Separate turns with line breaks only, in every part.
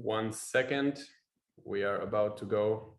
1 second. We are about to go.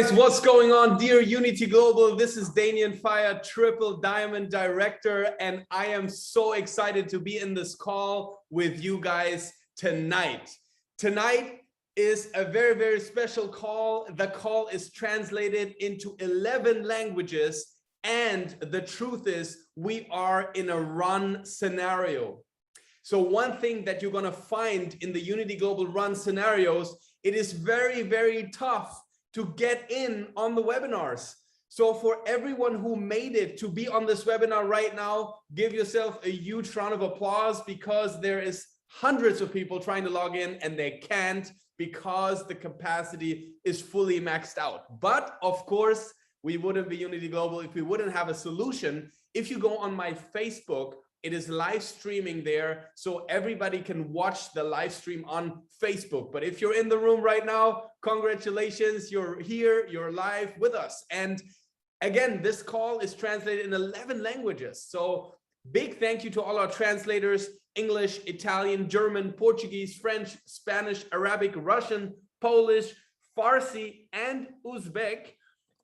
guys, what's going on, dear Unity Global? This is Danien, Feier, Triple Diamond Director, and I am so excited to be in this call with you guys tonight. Tonight is a very, very special call. The call is translated into 11 languages, and the truth is we are in a run scenario. So one thing that you're going to find in the Unity Global run scenarios, it is very, very tough to get in on the webinars. So for everyone who made it to be on this webinar right now, give yourself a huge round of applause, because there is hundreds of people trying to log in and they can't because the capacity is fully maxed out. But of course, we wouldn't be Unity Global if we wouldn't have a solution. If you go on my Facebook, it is live streaming there, so everybody can watch the live stream on Facebook. But if you're in the room right now, congratulations, you're here, you're live with us. And again, this call is translated in 11 languages. So big thank you to all our translators: English, Italian, German, Portuguese, French, Spanish, Arabic, Russian, Polish, Farsi, and Uzbek.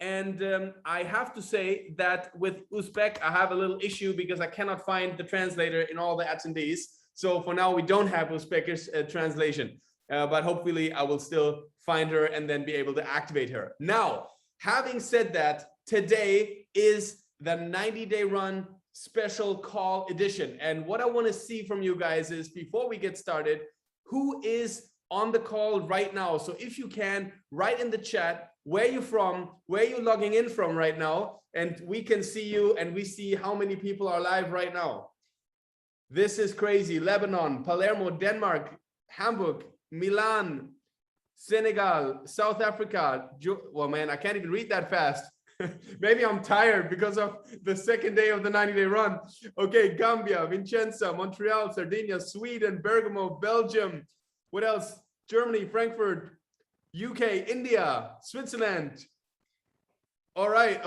And I have to say that with Uzbek, I have a little issue because I cannot find the translator in all the attendees. So for now, we don't have Uzbekish translation, but hopefully I will still find her and then be able to activate her. Now, having said that, today is the 90-day run special call edition. And what I want to see from you guys is, before we get started, who is on the call right now? So if you can, write in the chat where you're from, where you're logging in from right now, and we can see you and we see how many people are live right now. This is crazy. Lebanon, Palermo, Denmark, Hamburg, Milan, Senegal, South Africa. Well, man, I can't even read that fast. Maybe I'm tired because of the second day of the 90-day run. Okay, Gambia, Vicenza, Montreal, Sardinia, Sweden, Bergamo, Belgium. What else? Germany, Frankfurt, UK, India, Switzerland. All right.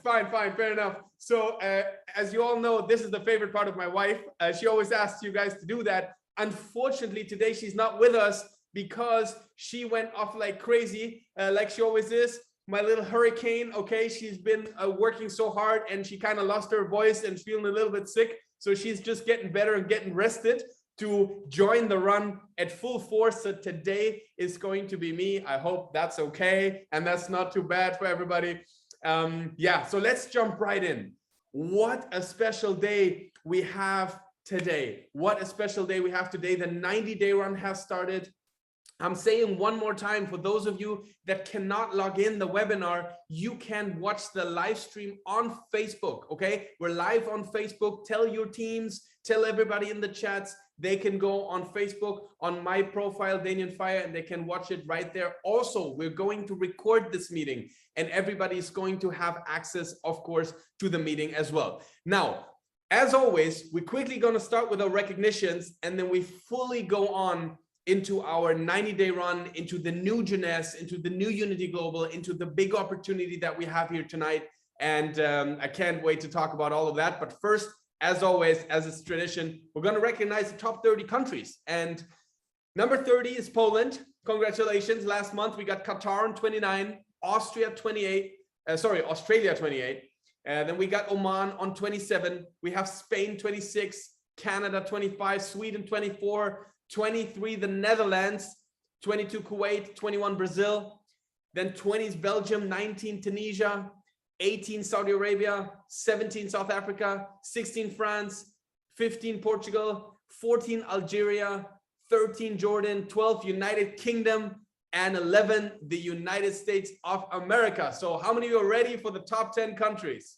Fine, fair enough. So as you all know, this is the favorite part of my wife. She always asks you guys to do that. Unfortunately, today she's not with us because she went off like crazy, like she always is. My little hurricane, okay? She's been working so hard and she kind of lost her voice and feeling a little bit sick. So she's just getting better and getting rested to join the run at full force. So today is going to be me. I hope that's okay and that's not too bad for everybody. Yeah, so let's jump right in. What a special day we have today. What a special day we have today. The 90-day run has started. I'm saying one more time, for those of you that cannot log in the webinar, you can watch the live stream on Facebook, okay? We're live on Facebook. Tell your teams, tell everybody in the chats. They can go on Facebook, on my profile, Danien Feier, and they can watch it right there. Also, we're going to record this meeting and everybody is going to have access, of course, to the meeting as well. Now, as always, we're quickly going to start with our recognitions and then we fully go on into our 90-day run, into the new Jeunesse, into the new Unity Global, into the big opportunity that we have here tonight. And I can't wait to talk about all of that. But first, as always, as it's tradition, we're going to recognize the top 30 countries. And number 30 is Poland. Congratulations. Last month, we got Qatar on 29, Australia 28. Then we got Oman on 27. We have Spain 26, Canada 25, Sweden 24, 23 the Netherlands, 22 Kuwait, 21 Brazil, then 20 is Belgium, 19 Tunisia, 18 Saudi Arabia, 17 South Africa, 16 France, 15 Portugal, 14 Algeria, 13 Jordan, 12 United Kingdom, and 11 the United States of America. So how many of you are ready for the top 10 countries?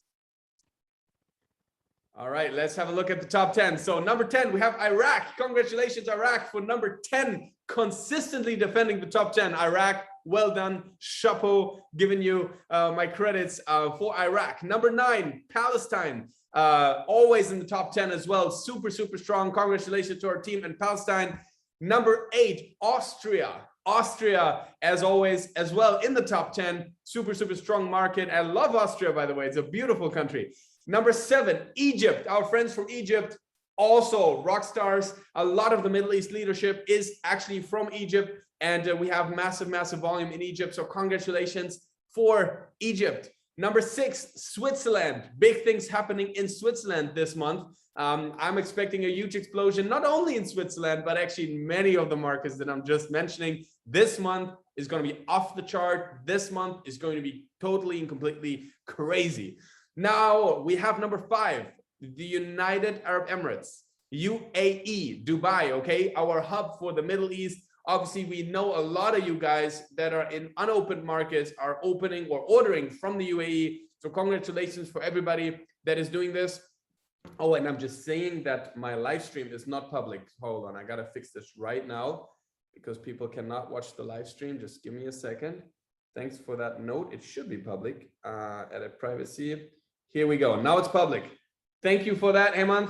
All right, let's have a look at the top 10. So number 10, we have Iraq. Congratulations, Iraq, for number 10, consistently defending the top 10. Iraq, well done, chapeau, giving you my credits for Iraq. Number 9, Palestine, always in the top 10 as well. Super strong. Congratulations to our team in Palestine. Number 8, Austria. Austria, as always, as well in the top 10. Super strong market. I love Austria, by the way. It's a beautiful country. Number 7, Egypt. Our friends from Egypt, also rock stars. A lot of the Middle East leadership is actually from Egypt, and we have massive volume in Egypt. So congratulations. 4, Egypt. Number 6, Switzerland. Big things happening in Switzerland this month. I'm expecting a huge explosion, not only in Switzerland, but actually in many of the markets that I'm just mentioning. This month is going to be off the chart. This month is going to be totally and completely crazy. Now we have number 5, the United Arab Emirates, UAE, Dubai, okay? Our hub for the Middle East. Obviously, we know a lot of you guys that are in unopened markets are opening or ordering from the UAE. So congratulations for everybody that is doing this. Oh, and I'm just saying that my live stream is not public. Hold on, I gotta fix this right now because people cannot watch the live stream. Just give me a second. Thanks for that note. It should be public. Edit privacy. Here we go. Now it's public. Thank you for that, Hemant.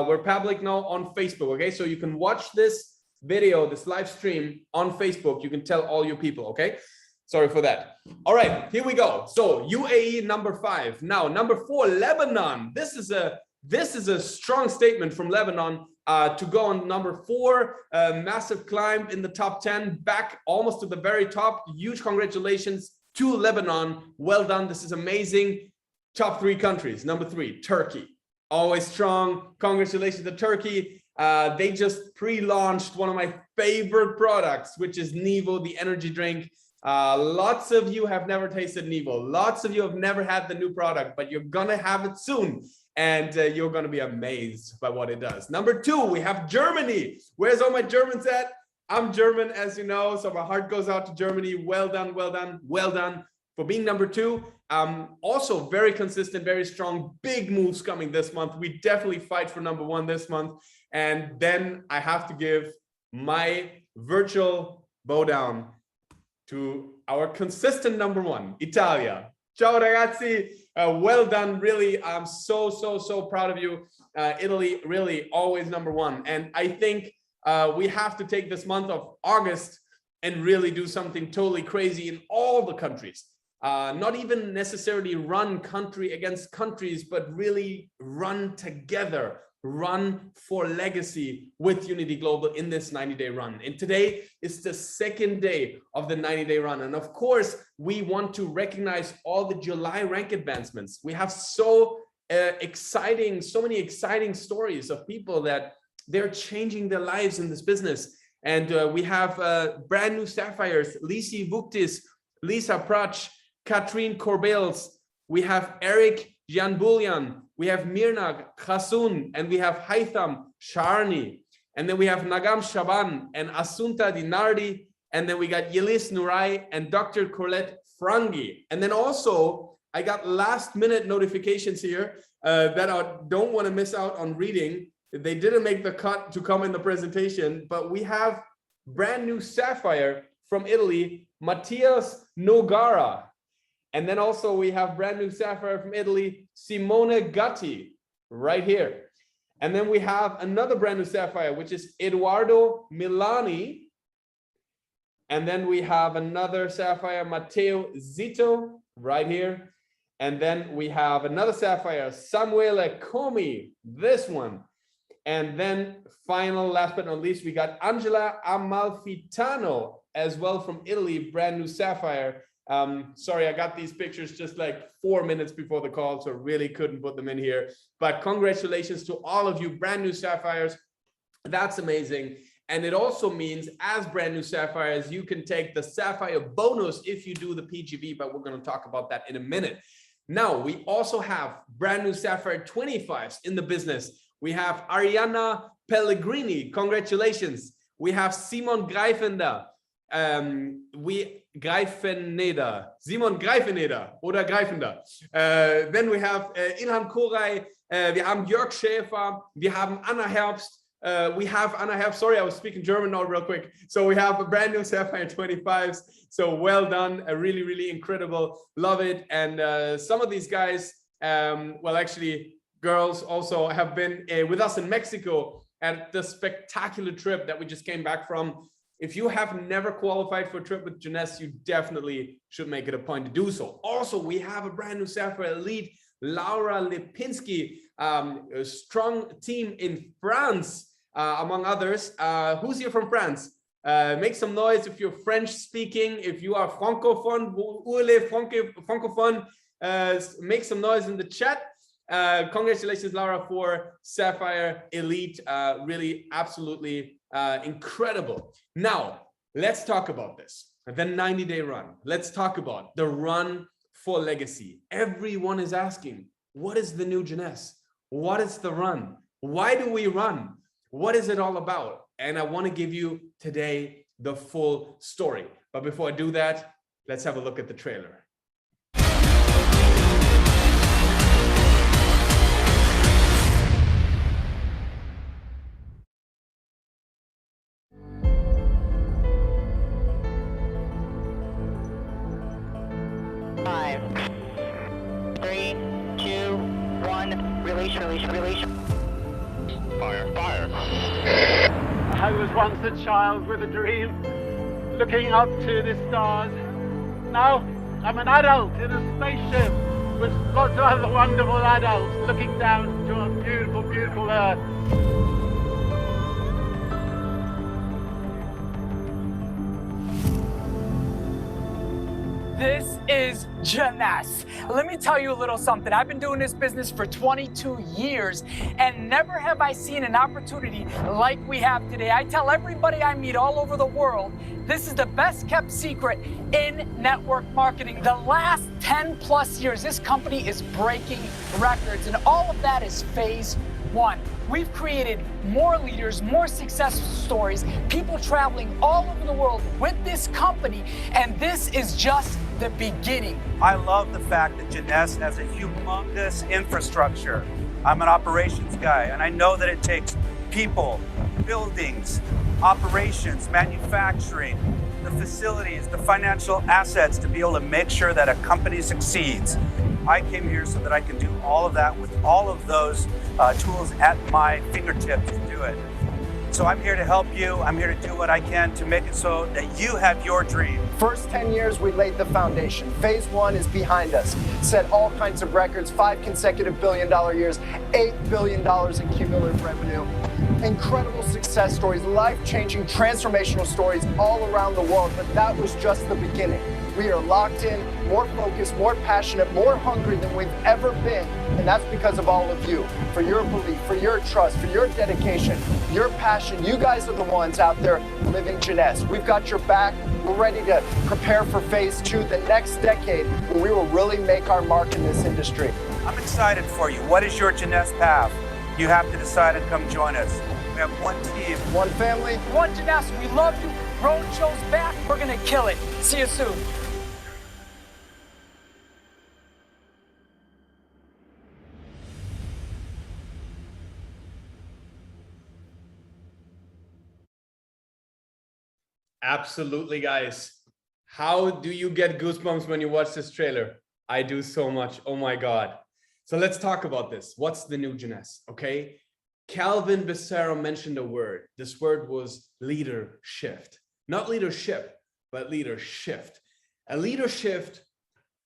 We're public now on Facebook, okay? So you can watch this video, this live stream on Facebook. You can tell all your people, okay? Sorry for that. All right, here we go. So UAE number 5. Now number 4, Lebanon. This is a strong statement from Lebanon to go on number 4. Massive climb in the top 10, back almost to the very top. Huge congratulations to Lebanon. Well done. This is amazing. Top 3 countries. Number 3, Turkey. Always strong. Congratulations to Turkey. They just pre-launched one of my favorite products, which is Nevo, the energy drink. Lots of you have never tasted Nevo. Lots of you have never had the new product, but you're gonna have it soon. And you're gonna be amazed by what it does. Number 2, we have Germany. Where's all my Germans at? I'm German, as you know, so my heart goes out to Germany. Well done, well done, well done for being number 2. Also very consistent, very strong, big moves coming this month. We definitely fight for number 1 this month. And then I have to give my virtual bow down to our consistent number 1, Italia. Ciao ragazzi, well done. Really, I'm so proud of you. Italy, really always number 1. And I think we have to take this month of August and really do something totally crazy in all the countries. Not even necessarily run country against countries, but really run together, run for legacy with Unity Global in this 90-day run. And today is the 2nd day of the 90-day run. And of course, we want to recognize all the July rank advancements. We have so many exciting stories of people that they're changing their lives in this business. And we have brand new Sapphires, Lisi Vuktis, Lisa Prach, Katrin Corbels, we have Eric Janbulyan, we have Mirnag Khasun, and we have Haitham Sharni, and then we have Nagam Shaban and Asunta Dinardi, and then we got Yelis Nurai and Dr. Colette Frangi. And then also, I got last minute notifications here that I don't want to miss out on reading. They didn't make the cut to come in the presentation, but we have brand new Sapphire from Italy, Mattias Nogara. And then also we have brand new Sapphire from Italy, Simone Gatti, right here. And then we have another brand new Sapphire, which is Eduardo Milani. And then we have another Sapphire, Matteo Zito, right here. And then we have another Sapphire, Samuele Comi, this one. And then final, last but not least, we got Angela Amalfitano as well from Italy, brand new Sapphire. Sorry, I got these pictures just like 4 minutes before the call, so really couldn't put them in here. But congratulations to all of you, brand new Sapphires. That's amazing. And it also means as brand new Sapphires, you can take the Sapphire bonus if you do the PGV, but we're going to talk about that in a minute. Now, we also have brand new Sapphire 25s in the business. We have Ariana Pellegrini, congratulations. We have Simon Greifender. Simon Greifeneder oder Greifender. Then we have Ilhan Koray, wir haben Jörg Schäfer, wir haben Anna Herbst, sorry, I was speaking German now real quick. So we have a brand new Sapphire 25s. So well done, really incredible, love it. And some of these guys, well actually girls also have been with us in Mexico at the spectacular trip that we just came back from. If you have never qualified for a trip with Jeunesse, you definitely should make it a point to do so. Also, we have a brand new Sapphire Elite, Laura Lipinski, a strong team in France, among others. Who's here from France? Make some noise if you're French speaking, if you are francophone, francophone, make some noise in the chat. Congratulations, Laura, for Sapphire Elite. Really, absolutely incredible. Now, let's talk about this. The 90-day run. Let's talk about the run for legacy. Everyone is asking, what is the new Jeunesse? What is the run? Why do we run? What is it all about? And I want to give you today the full story. But before I do that, let's have a look at the trailer.
5, 3, 2, 1, release. Fire.
I was once a child with a dream, looking up to the stars. Now I'm an adult in a spaceship with lots of other wonderful adults looking down to a beautiful, beautiful Earth.
This is Jeunesse. Let me tell you a little something. I've been doing this business for 22 years, and never have I seen an opportunity like we have today. I tell everybody I meet all over the world, this is the best kept secret in network marketing. The last 10 plus years, this company is breaking records, and all of that is phase one. We've created more leaders, more success stories, people traveling all over the world with this company, and this is just the beginning.
I love the fact that Jeunesse has a humongous infrastructure. I'm an operations guy, and I know that it takes people, buildings, operations, manufacturing, the facilities, the financial assets to be able to make sure that a company succeeds. I came here so that I can do all of that with all of those tools at my fingertips to do it. So I'm here to help you. I'm here to do what I can to make it so that you have your dream.
First 10 years, we laid the foundation. Phase one is behind us. Set all kinds of records, 5 consecutive billion-dollar years, $8 billion in cumulative revenue. Incredible success stories, life-changing, transformational stories all around the world, but that was just the beginning. We are locked in, more focused, more passionate, more hungry than we've ever been, and that's because of all of you, for your belief, for your trust, for your dedication, your passion. You guys are the ones out there living Jeunesse. We've got your back. We're ready to prepare for phase two, the next decade, where we will really make our mark in this industry.
I'm excited for you. What is your Jeunesse path? You have to decide and come join us. We have one team.
One family.
One Jeunesse, we love you. Roadshow's back. We're going to kill it. See you soon.
Absolutely, guys. How do you get goosebumps when you watch this trailer? I do so much. Oh my God. So let's talk about this. What's the new Jeunesse? Okay. Calvin Becerra mentioned a word. This word was leader shift. Not leadership, but leader shift. A leader shift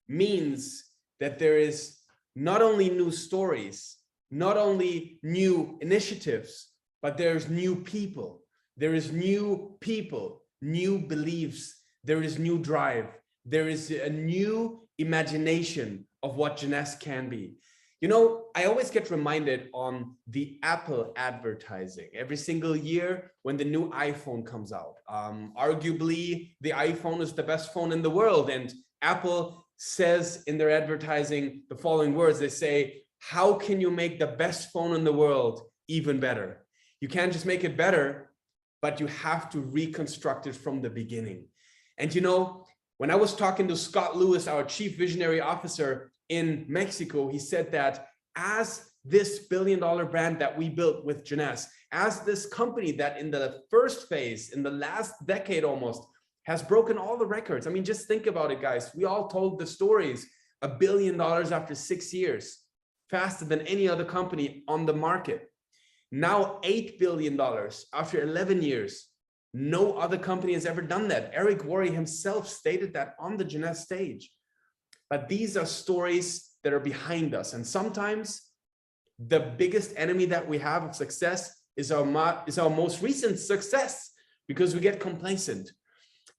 means that there is not only new stories, not only new initiatives, but there's new people. There is new people, new beliefs. There is new drive. There is a new imagination of what Jeunesse can be. You know, I always get reminded on the Apple advertising every single year when the new iPhone comes out. Arguably, the iPhone is the best phone in the world. And Apple says in their advertising the following words. They say, how can you make the best phone in the world even better? You can't just make it better, but you have to reconstruct it from the beginning. And you know, when I was talking to Scott Lewis, our Chief Visionary Officer in Mexico, he said that as this billion-dollar brand that we built with Jeunesse, as this company that in the first phase, in the last decade almost, has broken all the records. I mean, just think about it, guys. We all told the stories, $1 billion after 6 years, faster than any other company on the market. Now $8 billion after 11 years. No other company has ever done that. Eric Worre himself stated that on the Jeunesse stage. But these are stories that are behind us. And sometimes the biggest enemy that we have of success is our most recent success. because we get complacent.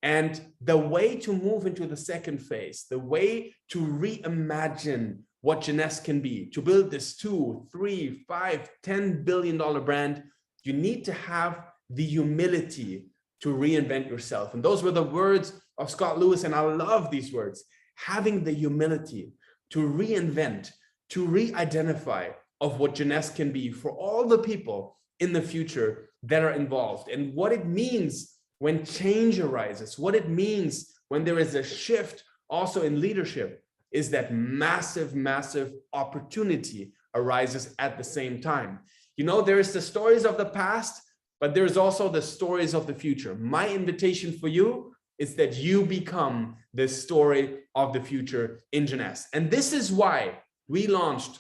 And the way to move into the second phase, the way to reimagine what Jeunesse can be, to build this $2, $3, $5, $10 billion brand, you need to have the humility to reinvent yourself. And those were the words of Scott Lewis, and I love these words. Having the humility to reinvent, to re-identify of what Jeunesse can be for all the people in the future that are involved, and what it means when change arises, what it means when there is a shift also in leadership, is that massive, massive opportunity arises at the same time. You know, there is the stories of the past, but there's also the stories of the future. My invitation for you is that you become the story of the future in Jeunesse. And this is why we launched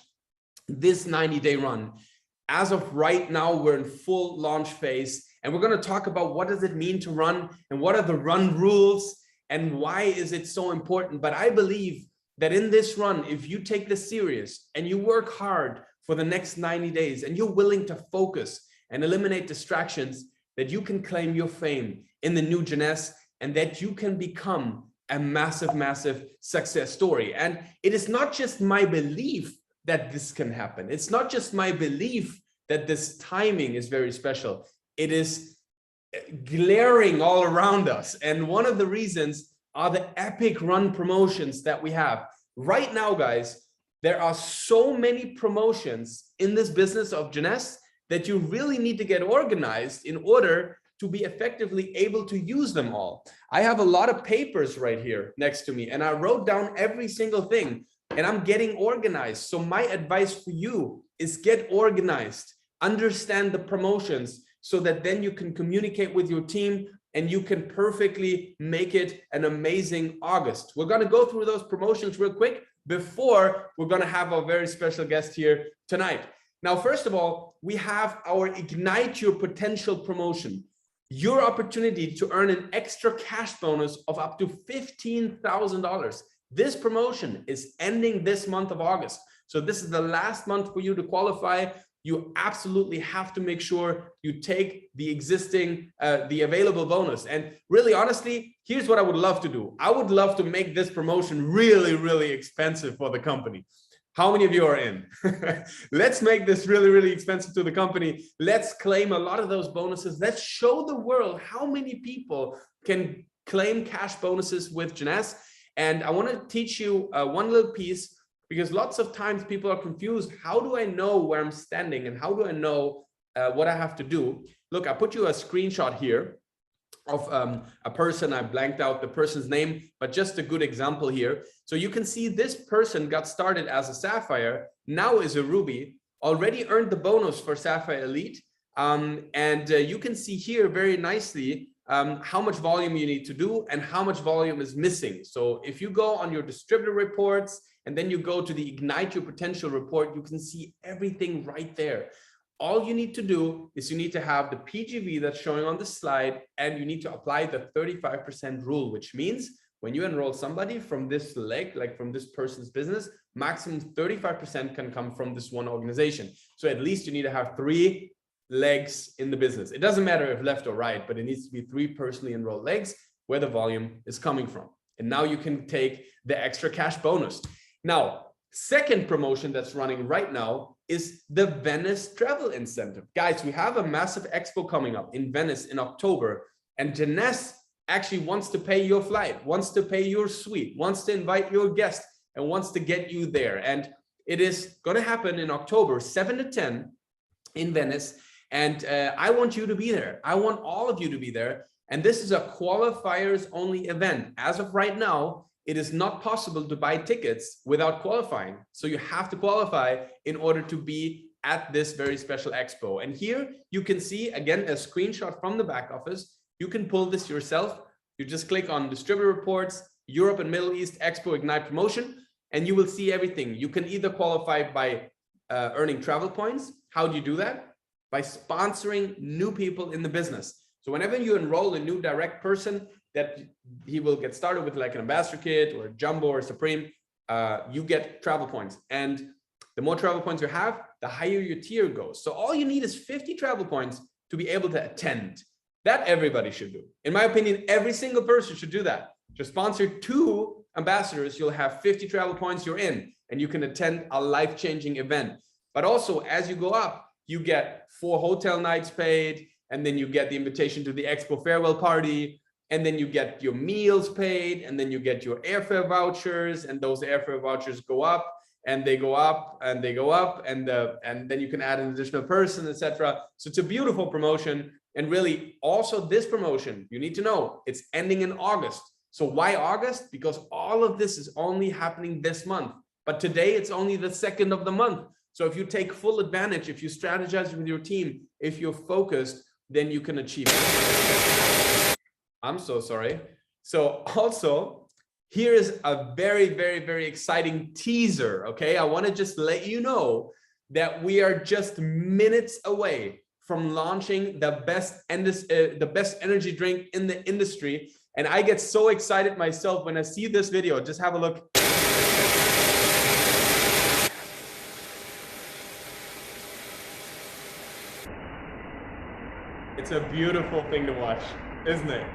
this 90-day run. As of right now, we're in full launch phase, and we're going to talk about what does it mean to run, and what are the run rules, and why is it so important. But I believe that in this run, if you take this serious and you work hard for the next 90 days and you're willing to focus and eliminate distractions, that you can claim your fame in the new Jeunesse, and that you can become a massive, massive success story. And it is not just my belief that this can happen. It's not just my belief that this timing is very special. It is glaring all around us. And one of the reasons are the epic run promotions that we have. Right now, guys, there are so many promotions in this business of Jeunesse that you really need to get organized in order to be effectively able to use them all. I have a lot of papers right here next to me, and I wrote down every single thing, and I'm getting organized. So my advice for you is get organized, understand the promotions, so that then you can communicate with your team and you can perfectly make it an amazing August. We're going to go through those promotions real quick before we're going to have our very special guest here tonight. Now, first of all, we have our Ignite Your Potential promotion. Your opportunity to earn an extra cash bonus of up to $15,000. This promotion is ending this month of August. So this is the last month for you to qualify. You absolutely have to make sure you take the existing, the available bonus. And really, honestly, here's what I would love to do. I would love to make this promotion really, really expensive for the company. How many of you are in? Let's make this really, really expensive to the company. Let's claim a lot of those bonuses. Let's show the world how many people can claim cash bonuses with Jeunesse. And I want to teach you one little piece, because lots of times people are confused. How do I know where I'm standing, and how do I know what I have to do? Look, I put you a screenshot here of a person. I blanked out the person's name, but just a good example here. So you can see this person got started as a Sapphire, now is a Ruby, already earned the bonus for Sapphire Elite. And you can see here very nicely how much volume you need to do and how much volume is missing. So if you go on your distributor reports and then you go to the Ignite Your Potential report, you can see everything right there. All you need to do is you need to have the PGV that's showing on the slide, and you need to apply the 35% rule, which means when you enroll somebody from this leg, like from this person's business, maximum 35% can come from this one organization. So at least you need to have 3 legs in the business. It doesn't matter if left or right, but it needs to be 3 personally enrolled legs where the volume is coming from. And now you can take the extra cash bonus. Now, second promotion that's running right now is the Venice travel incentive. Guys, we have a massive expo coming up in Venice in October, and Jeunesse actually wants to pay your flight, wants to pay your suite, wants to invite your guest, and wants to get you there. And it is going to happen in October 7 to 10 in Venice. And I want you to be there. I want all of you to be there. And this is a qualifiers only event. As of right now, it is not possible to buy tickets without qualifying. So you have to qualify in order to be at this very special expo. And here you can see, again, a screenshot from the back office. You can pull this yourself. You just click on distributor reports, Europe and Middle East Expo Ignite promotion, and you will see everything. You can either qualify by earning travel points. How do you do that? By sponsoring new people in the business. So whenever you enroll a new direct person, that he will get started with like an ambassador kit or a jumbo or supreme, you get travel points. And the more travel points you have, the higher your tier goes. So all you need is 50 travel points to be able to attend. That everybody should do. In my opinion, every single person should do that. Just sponsor 2 ambassadors, you'll have 50 travel points, you're in, and you can attend a life-changing event. But also, as you go up, you get 4 hotel nights paid, and then you get the invitation to the Expo farewell party, and then you get your meals paid, and then you get your airfare vouchers, and those airfare vouchers go up, and they go up, and they go up, and then you can add an additional person, etc. So it's a beautiful promotion. And really, also this promotion, you need to know, it's ending in August. So why August? Because all of this is only happening this month. But today, it's only the 2nd of the month. So if you take full advantage, if you strategize with your team, if you're focused, then you can achieve it. I'm so sorry. So also, here is a very, very, very exciting teaser, okay? I want to just let you know that we are just minutes away from launching the best energy drink in the industry. And I get so excited myself when I see this video. Just have a look. It's a beautiful thing to watch, isn't it?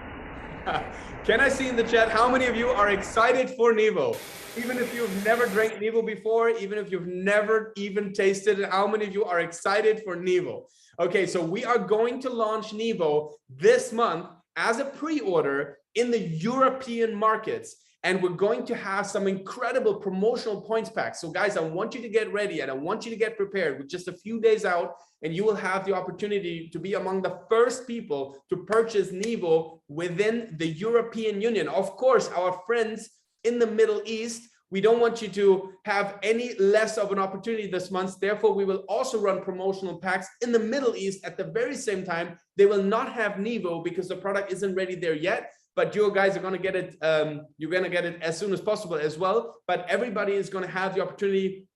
Can I see in the chat how many of you are excited for Nevo? Even if you've never drank Nevo before, even if you've never even tasted it, how many of you are excited for Nevo? Okay, so we are going to launch Nevo this month as a pre-order in the European markets. And we're going to have some incredible promotional points packs. So guys, I want you to get ready and I want you to get prepared with just a few days out, and you will have the opportunity to be among the first people to purchase Nevo within the European Union. Of course, our friends in the Middle East, we don't want you to have any less of an opportunity this month. Therefore, we will also run promotional packs in the Middle East at the very same time. They will not have Nevo because the product isn't ready there yet. But you guys are going to get it. You're going to get it as soon as possible as well. But everybody is going to have the opportunity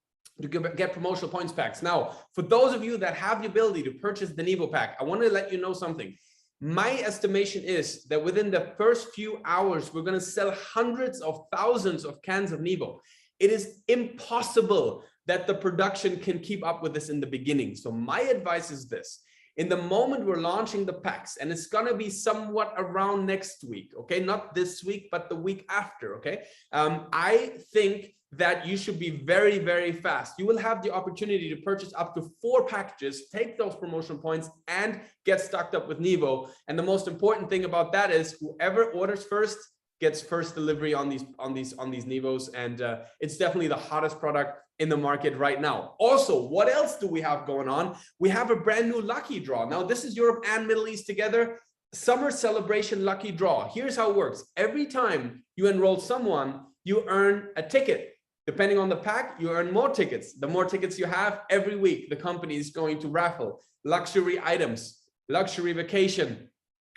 to get promotional points packs. Now, for those of you that have the ability to purchase the Nevo pack, I want to let you know something. My estimation is that within the first few hours, we're going to sell hundreds of thousands of cans of Nevo. It is impossible that the production can keep up with this in the beginning. So my advice is this. In the moment we're launching the packs, and it's going to be somewhat around next week, okay? Not this week, but the week after, okay? I think that you should be very, very fast. You will have the opportunity to purchase up to 4 packages, take those promotional points, and get stocked up with Nevo. And the most important thing about that is whoever orders first gets first delivery on these Nevos, and it's definitely the hottest product in the market right now. Also, what else do we have going on? We have a brand new lucky draw. Now, this is Europe and Middle East together. Summer celebration lucky draw. Here's how it works. Every time you enroll someone, you earn a ticket. Depending on the pack, you earn more tickets. The more tickets you have, every week, the company is going to raffle luxury items, luxury vacation,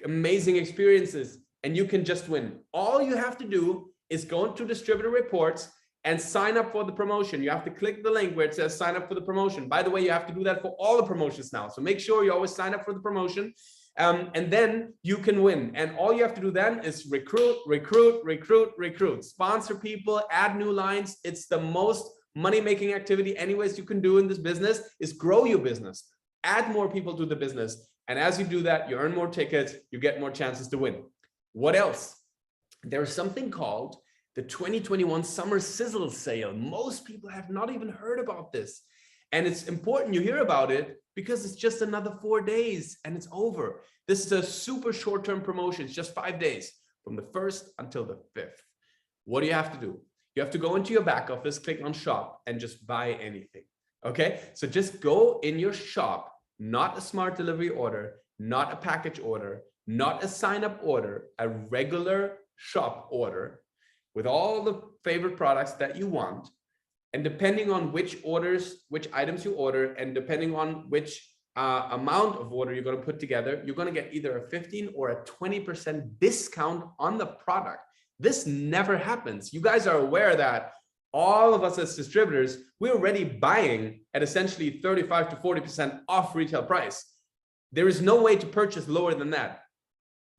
amazing experiences, and you can just win. All you have to do is go into distributor reports and sign up for the promotion. You have to click the link where it says sign up for the promotion. By the way, you have to do that for all the promotions now. So make sure you always sign up for the promotion, and then you can win. And all you have to do then is recruit, sponsor people, add new lines. It's the most money-making activity anyways you can do in this business is grow your business, add more people to the business. And as you do that, you earn more tickets, you get more chances to win. What else? There's something called the 2021 Summer Sizzle Sale. Most people have not even heard about this. And it's important you hear about it because it's just another 4 days and it's over. This is a super short-term promotion. It's just 5 days from the 1st until the 5th. What do you have to do? You have to go into your back office, click on shop, and just buy anything. Okay? So just go in your shop, not a smart delivery order, not a package order, not a sign-up order, a regular shop order with all the favorite products that you want. And depending on which items you order, and depending on which amount of order you're going to put together, you're going to get either a 15 or a 20% discount on the product. This never happens. You guys are aware that all of us as distributors, we're already buying at essentially 35 to 40% off retail price. There is no way to purchase lower than that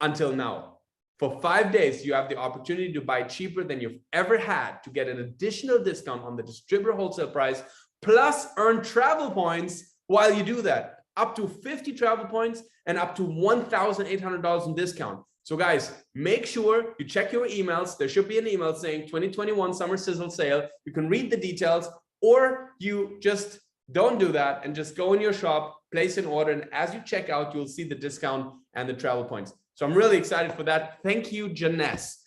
until now. For 5 days, you have the opportunity to buy cheaper than you've ever had, to get an additional discount on the distributor wholesale price, plus earn travel points while you do that. up to 50 travel points and up to $1,800 in discount. So guys, make sure you check your emails. There should be an email saying 2021 Summer Sizzle Sale. You can read the details, or you just don't do that and just go in your shop, place an order, and as you check out, you'll see the discount and the travel points. So I'm really excited for that. Thank you, Jeunesse.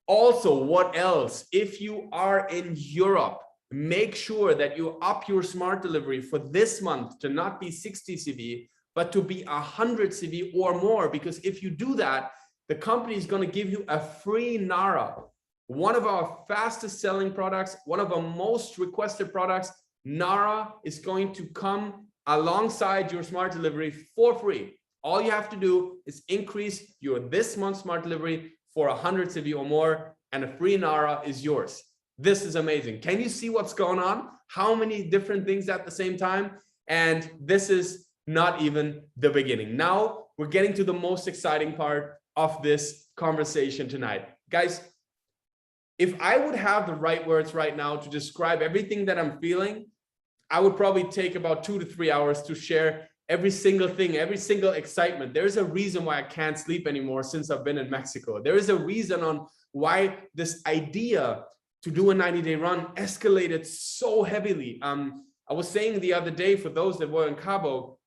Also, what else? If you are in Europe, make sure that you up your smart delivery for this month to not be 60 CV, but to be 100 CV or more, because if you do that, the company is going to give you a free NARA, one of our fastest selling products, one of our most requested products. NARA is going to come alongside your smart delivery for free. All you have to do is increase your this month's smart delivery for 100 CV or more, and a free NARA is yours. This is amazing. Can you see what's going on? How many different things at the same time? And this is not even the beginning. Now we're getting to the most exciting part of this conversation tonight. Guys, if I would have the right words right now to describe everything that I'm feeling, I would probably take about 2 to 3 hours to share every single thing, every single excitement. There's a reason why I can't sleep anymore since I've been in Mexico. There is a reason on why this idea to do a 90-day run escalated so heavily. I was saying the other day, for those that were in Cabo,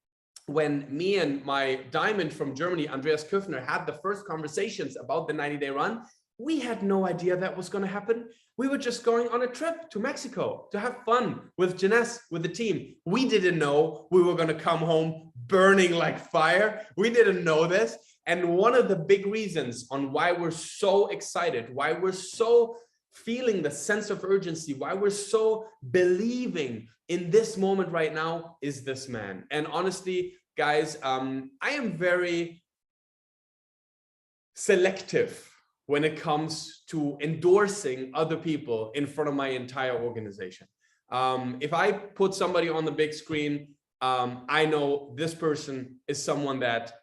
when me and my diamond from Germany, Andreas Köfner, had the first conversations about the 90-day run, we had no idea that was going to happen. We were just going on a trip to Mexico to have fun with Jeunesse, with the team. We didn't know we were going to come home burning like fire. We didn't know this. And one of the big reasons on why we're so excited, why we're so feeling the sense of urgency, why we're so believing in this moment right now is this man. And honestly, guys, I am very selective when it comes to endorsing other people in front of my entire organization. If I put somebody on the big screen, I know this person is someone that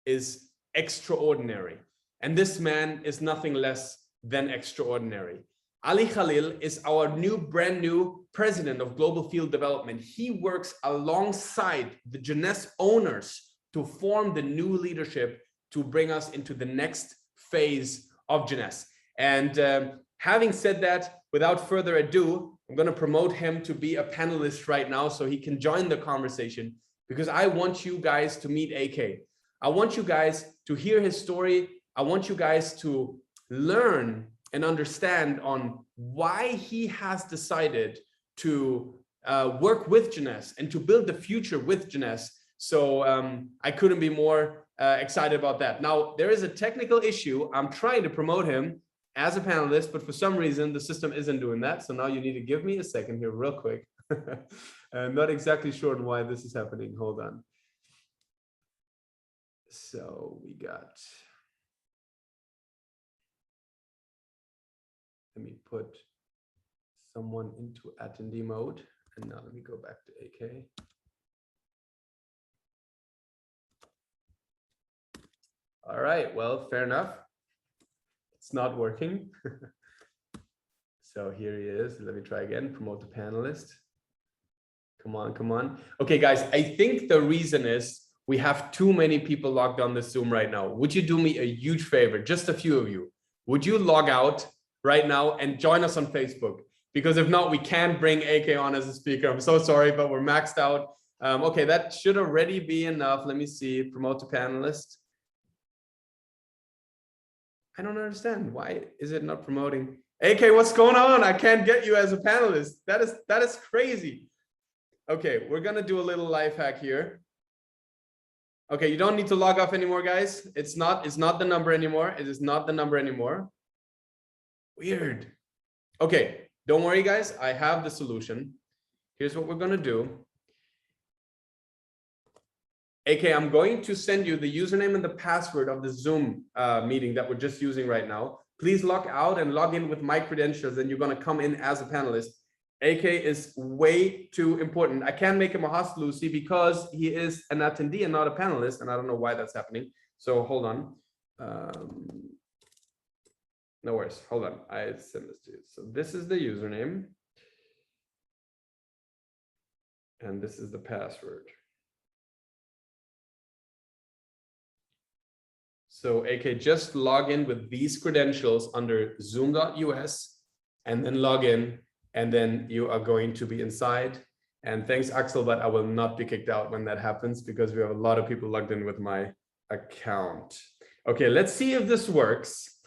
is extraordinary. And this man is nothing less than extraordinary. Ali Khalil is our brand new president of global field development. He works alongside the Jeunesse owners to form the new leadership to bring us into the next phase of Jeunesse. And having said that, without further ado, I'm going to promote him to be a panelist right now so he can join the conversation, because I want you guys to meet AK. I want you guys to hear his story. I want you guys to learn and understand on why he has decided to work with Jeunesse and to build the future with Jeunesse. So I couldn't be more excited about that. Now, there is a technical issue. I'm trying to promote him as a panelist, but for some reason, the system isn't doing that. So now you need to give me a second here real quick. I'm not exactly sure why this is happening. Hold on. So we got... Let me put someone into attendee mode. And now let me go back to AK. All right, well, fair enough. It's not working. So here he is. Let me try again, promote the panelist. Come on, come on. Okay, guys, I think the reason is we have too many people logged on this Zoom right now. Would you do me a huge favor, just a few of you? Would you log out right now and join us on Facebook? Because if not, we can't bring AK on as a speaker. I'm so sorry, but we're maxed out. Okay, that should already be enough. Let me see, promote to panelist. I don't understand. Why is it not promoting? AK, what's going on? I can't get you as a panelist. That is crazy. Okay, we're gonna do a little life hack here. Okay, you don't need to log off anymore, guys. It's not the number anymore. It is not the number anymore. Weird. Okay, don't worry, guys. I have the solution. Here's what we're gonna do. AK, I'm going to send you the username and the password of the Zoom meeting that we're just using right now. Please log out and log in with my credentials, and you're gonna come in as a panelist. AK is way too important. I can't make him a host, Lucy, because he is an attendee and not a panelist, and I don't know why that's happening. So hold on. No worries. Hold on. I send this to you. So this is the username. And this is the password. So AK, just log in with these credentials under zoom.us and then log in, and then you are going to be inside. And thanks, Axel, but I will not be kicked out when that happens because we have a lot of people logged in with my account. Okay, let's see if this works.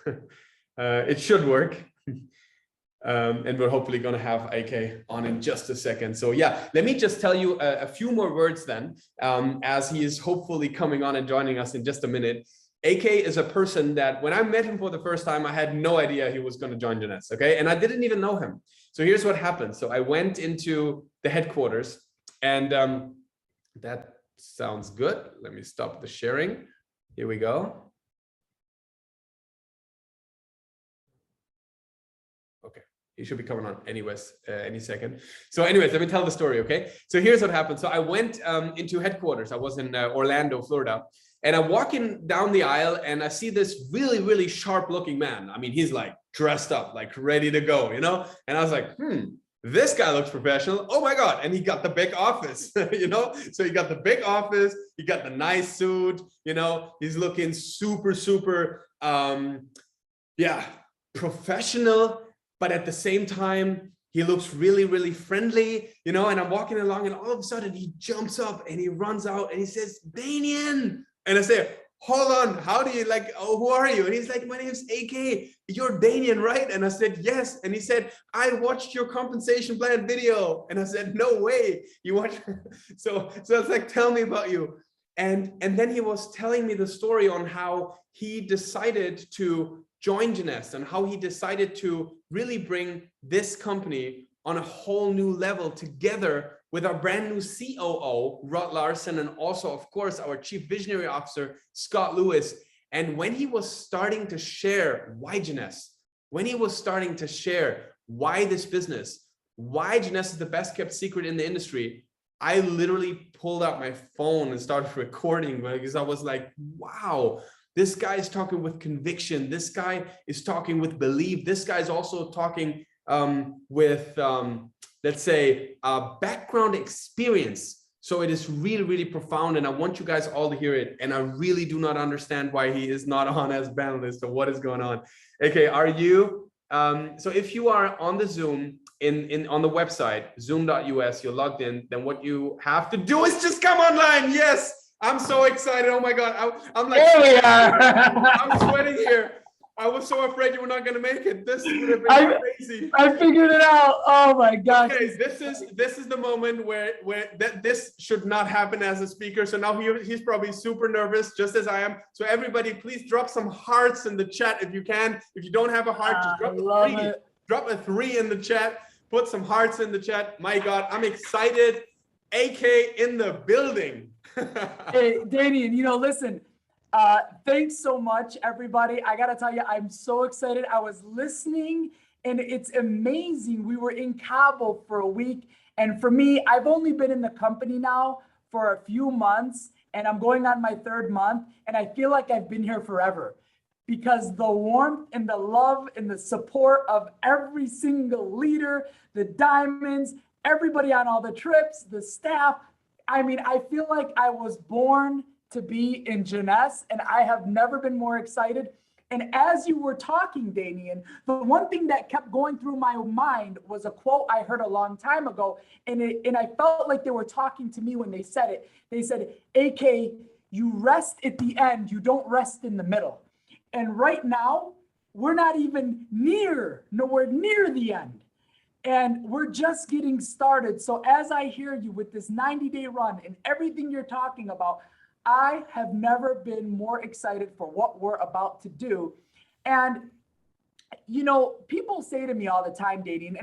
It should work. And we're hopefully going to have AK on in just a second. So yeah, let me just tell you a few more words then, as he is hopefully coming on and joining us in just a minute. AK is a person that when I met him for the first time, I had no idea he was going to join Jeunesse, okay? And I didn't even know him. So here's what happened. So I went into the headquarters, and that sounds good. Let me stop the sharing. Here we go. Okay, he should be coming on anyways, any second. So anyways, let me tell the story, okay? So here's what happened. So I went into headquarters. I was in Orlando, Florida. And I'm walking down the aisle and I see this really, really sharp looking man. I mean, he's like dressed up, like ready to go, you know? And I was like, this guy looks professional. Oh my God. And he got the big office, you know? So he got the big office, he got the nice suit, you know, he's looking super, super, yeah, professional, but at the same time, he looks really, really friendly, you know? And I'm walking along and all of a sudden he jumps up and he runs out and he says, Danien. And I say, hold on, how do you like, oh, who are you? And he's like, my name's AK, you're Danien, right? And I said, yes. And he said, I watched your compensation plan video. And I said, no way, you watched. So it's like, tell me about you. And then he was telling me the story on how he decided to join Jeunesse and how he decided to really bring this company on a whole new level together with our brand new COO, Rod Larson, and also, of course, our Chief Visionary Officer, Scott Lewis. And when he was starting to share why Jeunesse, when he was starting to share why this business, why Jeunesse is the best kept secret in the industry, I literally pulled out my phone and started recording because I was like, wow, this guy is talking with conviction. This guy is talking with belief. This guy is also talking with, let's say, background experience. So it is really, really profound. And I want you guys all to hear it. And I really do not understand why he is not on as panelist or what is going on. Okay, are you? So if you are on the Zoom, on the website, zoom.us, you're logged in, then what you have to do is just come online. Yes, I'm so excited. Oh my God. I'm like, there we are. I'm sweating here. I was so afraid you were not going to make it. This would have been crazy.
I figured it out. Oh my gosh.
Okay, this is the moment where this should not happen as a speaker. So now he's probably super nervous, just as I am. So everybody, please drop some hearts in the chat if you can. If you don't have a heart, just drop a 3. Drop a 3 in the chat. Put some hearts in the chat. My God, I'm excited. AK in the building.
Hey, Danien, you know, listen. Thanks so much, everybody. I got to tell you, I'm so excited. I was listening and it's amazing. We were in Kabul for a week. And for me, I've only been in the company now for a few months and I'm going on my 3rd month. And I feel like I've been here forever because the warmth and the love and the support of every single leader, the diamonds, everybody on all the trips, the staff. I mean, I feel like I was born to be in Jeunesse, and I have never been more excited. And as you were talking, Danien, the one thing that kept going through my mind was a quote I heard a long time ago, and I felt like they were talking to me when they said it. They said, AK, you rest at the end, you don't rest in the middle. And right now, we're not even nowhere near the end. And we're just getting started. So as I hear you with this 90-day run and everything you're talking about, I have never been more excited for what we're about to do. And, you know, people say to me all the time, Danien,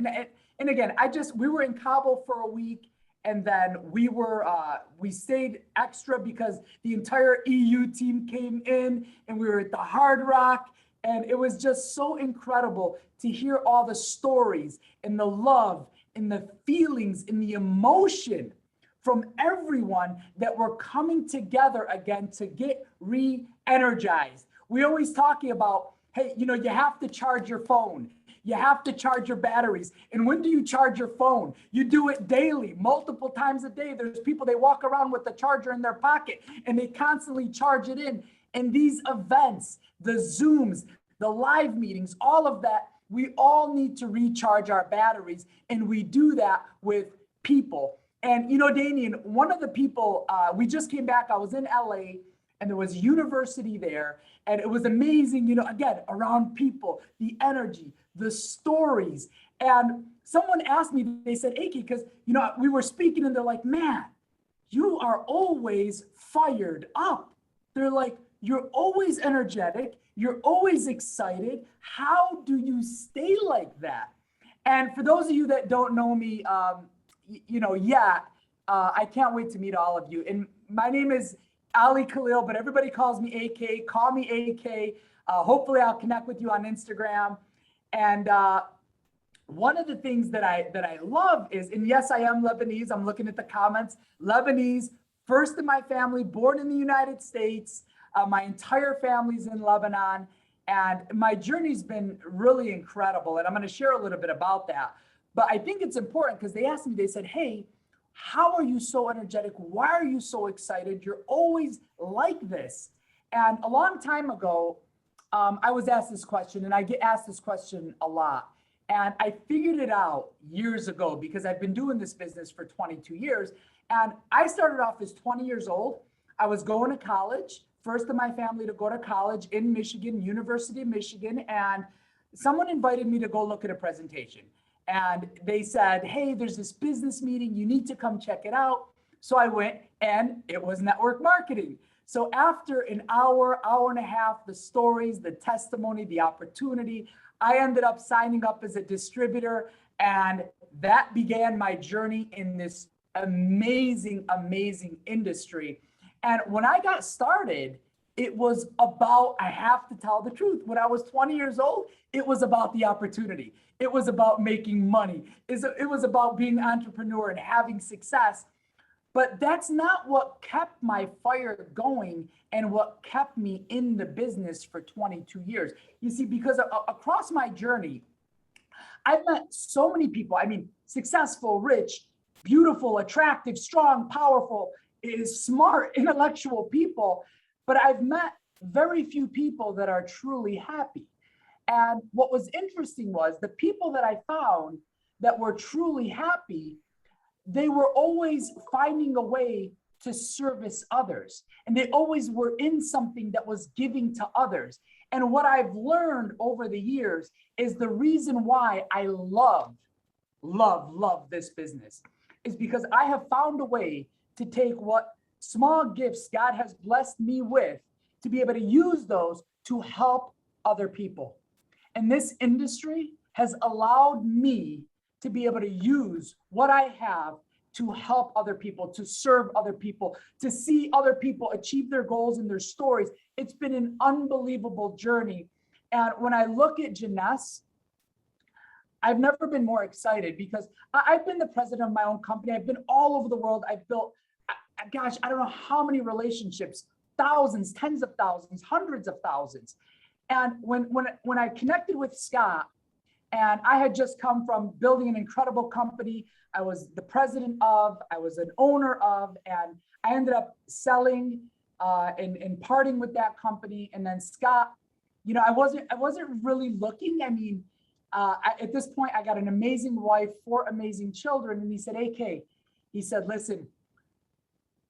and again, we were in Kabul for a week and then we stayed extra because the entire EU team came in and we were at the Hard Rock. And it was just so incredible to hear all the stories and the love and the feelings and the emotion from everyone that we're coming together again to get re-energized. We always talking about, hey, you know, you have to charge your phone. You have to charge your batteries. And when do you charge your phone? You do it daily, multiple times a day. There's people, they walk around with the charger in their pocket and they constantly charge it in. And these events, the Zooms, the live meetings, all of that, we all need to recharge our batteries. And we do that with people. And, you know, Danien, one of the people, we just came back, I was in LA, and there was a university there, and it was amazing, you know, again, around people, the energy, the stories. And someone asked me, they said, AK, because, you know, we were speaking and they're like, man, you are always fired up. They're like, you're always energetic. You're always excited. How do you stay like that? And for those of you that don't know me, you know, I can't wait to meet all of you. And my name is Ali Khalil, but everybody calls me AK. Call me AK. Hopefully I'll connect with you on Instagram. And one of the things that I love is, and yes, I am Lebanese. I'm looking at the comments. Lebanese, first in my family, born in the United States. My entire family's in Lebanon. And my journey's been really incredible. And I'm going to share a little bit about that. But I think it's important because they asked me, they said, hey, how are you so energetic? Why are you so excited? You're always like this. And a long time ago, I was asked this question, and I get asked this question a lot. And I figured it out years ago because I've been doing this business for 22 years. And I started off as 20 years old. I was going to college, first in my family to go to college in Michigan, University of Michigan. And someone invited me to go look at a presentation. And they said, hey, there's this business meeting. You need to come check it out. So I went, and it was network marketing. So after an hour, hour and a half, the stories, the testimony, the opportunity, I ended up signing up as a distributor. And that began my journey in this amazing, amazing industry. And when I got started, it was about, I have to tell the truth, when I was 20 years old, it was about the opportunity. It was about making money. It was about being an entrepreneur and having success. But that's not what kept my fire going and what kept me in the business for 22 years. You see, because across my journey, I've met so many people. I mean, successful, rich, beautiful, attractive, strong, powerful, smart, intellectual people. But I've met very few people that are truly happy. And what was interesting was the people that I found that were truly happy, they were always finding a way to service others. And they always were in something that was giving to others. And what I've learned over the years is the reason why I love this business is because I have found a way to take what small gifts God has blessed me with to be able to use those to help other people. And this industry has allowed me to be able to use what I have to help other people, to serve other people, to see other people achieve their goals and their stories. It's been an unbelievable journey. And when I look at Jeunesse, I've never been more excited because I've been the president of my own company. I've been all over the world. I've built, gosh, I don't know how many relationships, thousands, tens of thousands, hundreds of thousands. And when I connected with Scott, and I had just come from building an incredible company, I was the president of, I was an owner of, and I ended up selling and parting with that company. And then Scott, you know, I wasn't really looking. I mean, at this point, I got an amazing wife, 4 amazing children. And he said, AK, he said, listen,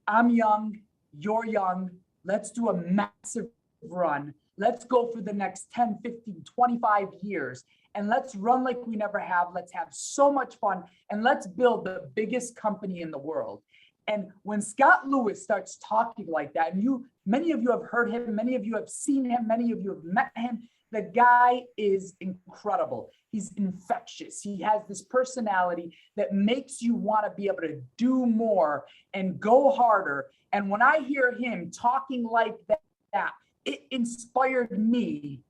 I'm young, you're young. Let's do a massive run. Let's go for the next 10, 15, 25 years. And let's run like we never have. Let's have so much fun. And let's build the biggest company in the world. And when Scott Lewis starts talking like that, and many of you have heard him, many of you have seen him, many of you have met him, the guy is incredible. He's infectious. He has this personality that makes you want to be able to do more and go harder. And when I hear him talking like that, it inspired me.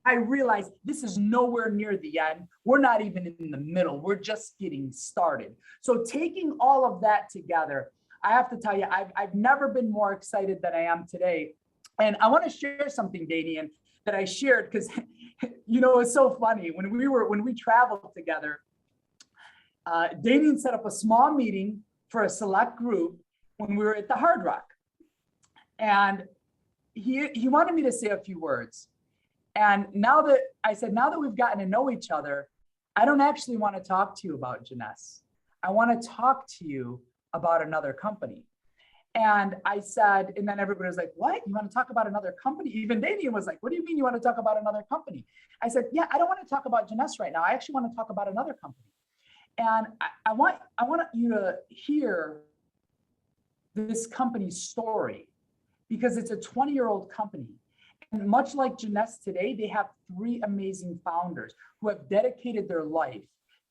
I realized this is nowhere near the end. We're not even in the middle. We're just getting started. So taking all of that together, I have to tell you, I've never been more excited than I am today. And I want to share something, Danien, that I shared because, you know, it's so funny. When we traveled together, Danien set up a small meeting for a select group when we were at the Hard Rock. And he wanted me to say a few words. And now that we've gotten to know each other, I don't actually want to talk to you about Jeunesse. I want to talk to you about another company. And I said, and then everybody was like, what? You want to talk about another company? Even Danien was like, what do you mean you want to talk about another company? I said, yeah, I don't want to talk about Jeunesse right now. I actually want to talk about another company. And I want you to hear this company's story, because it's a 20-year-old company. And much like Jeunesse today, they have 3 amazing founders who have dedicated their life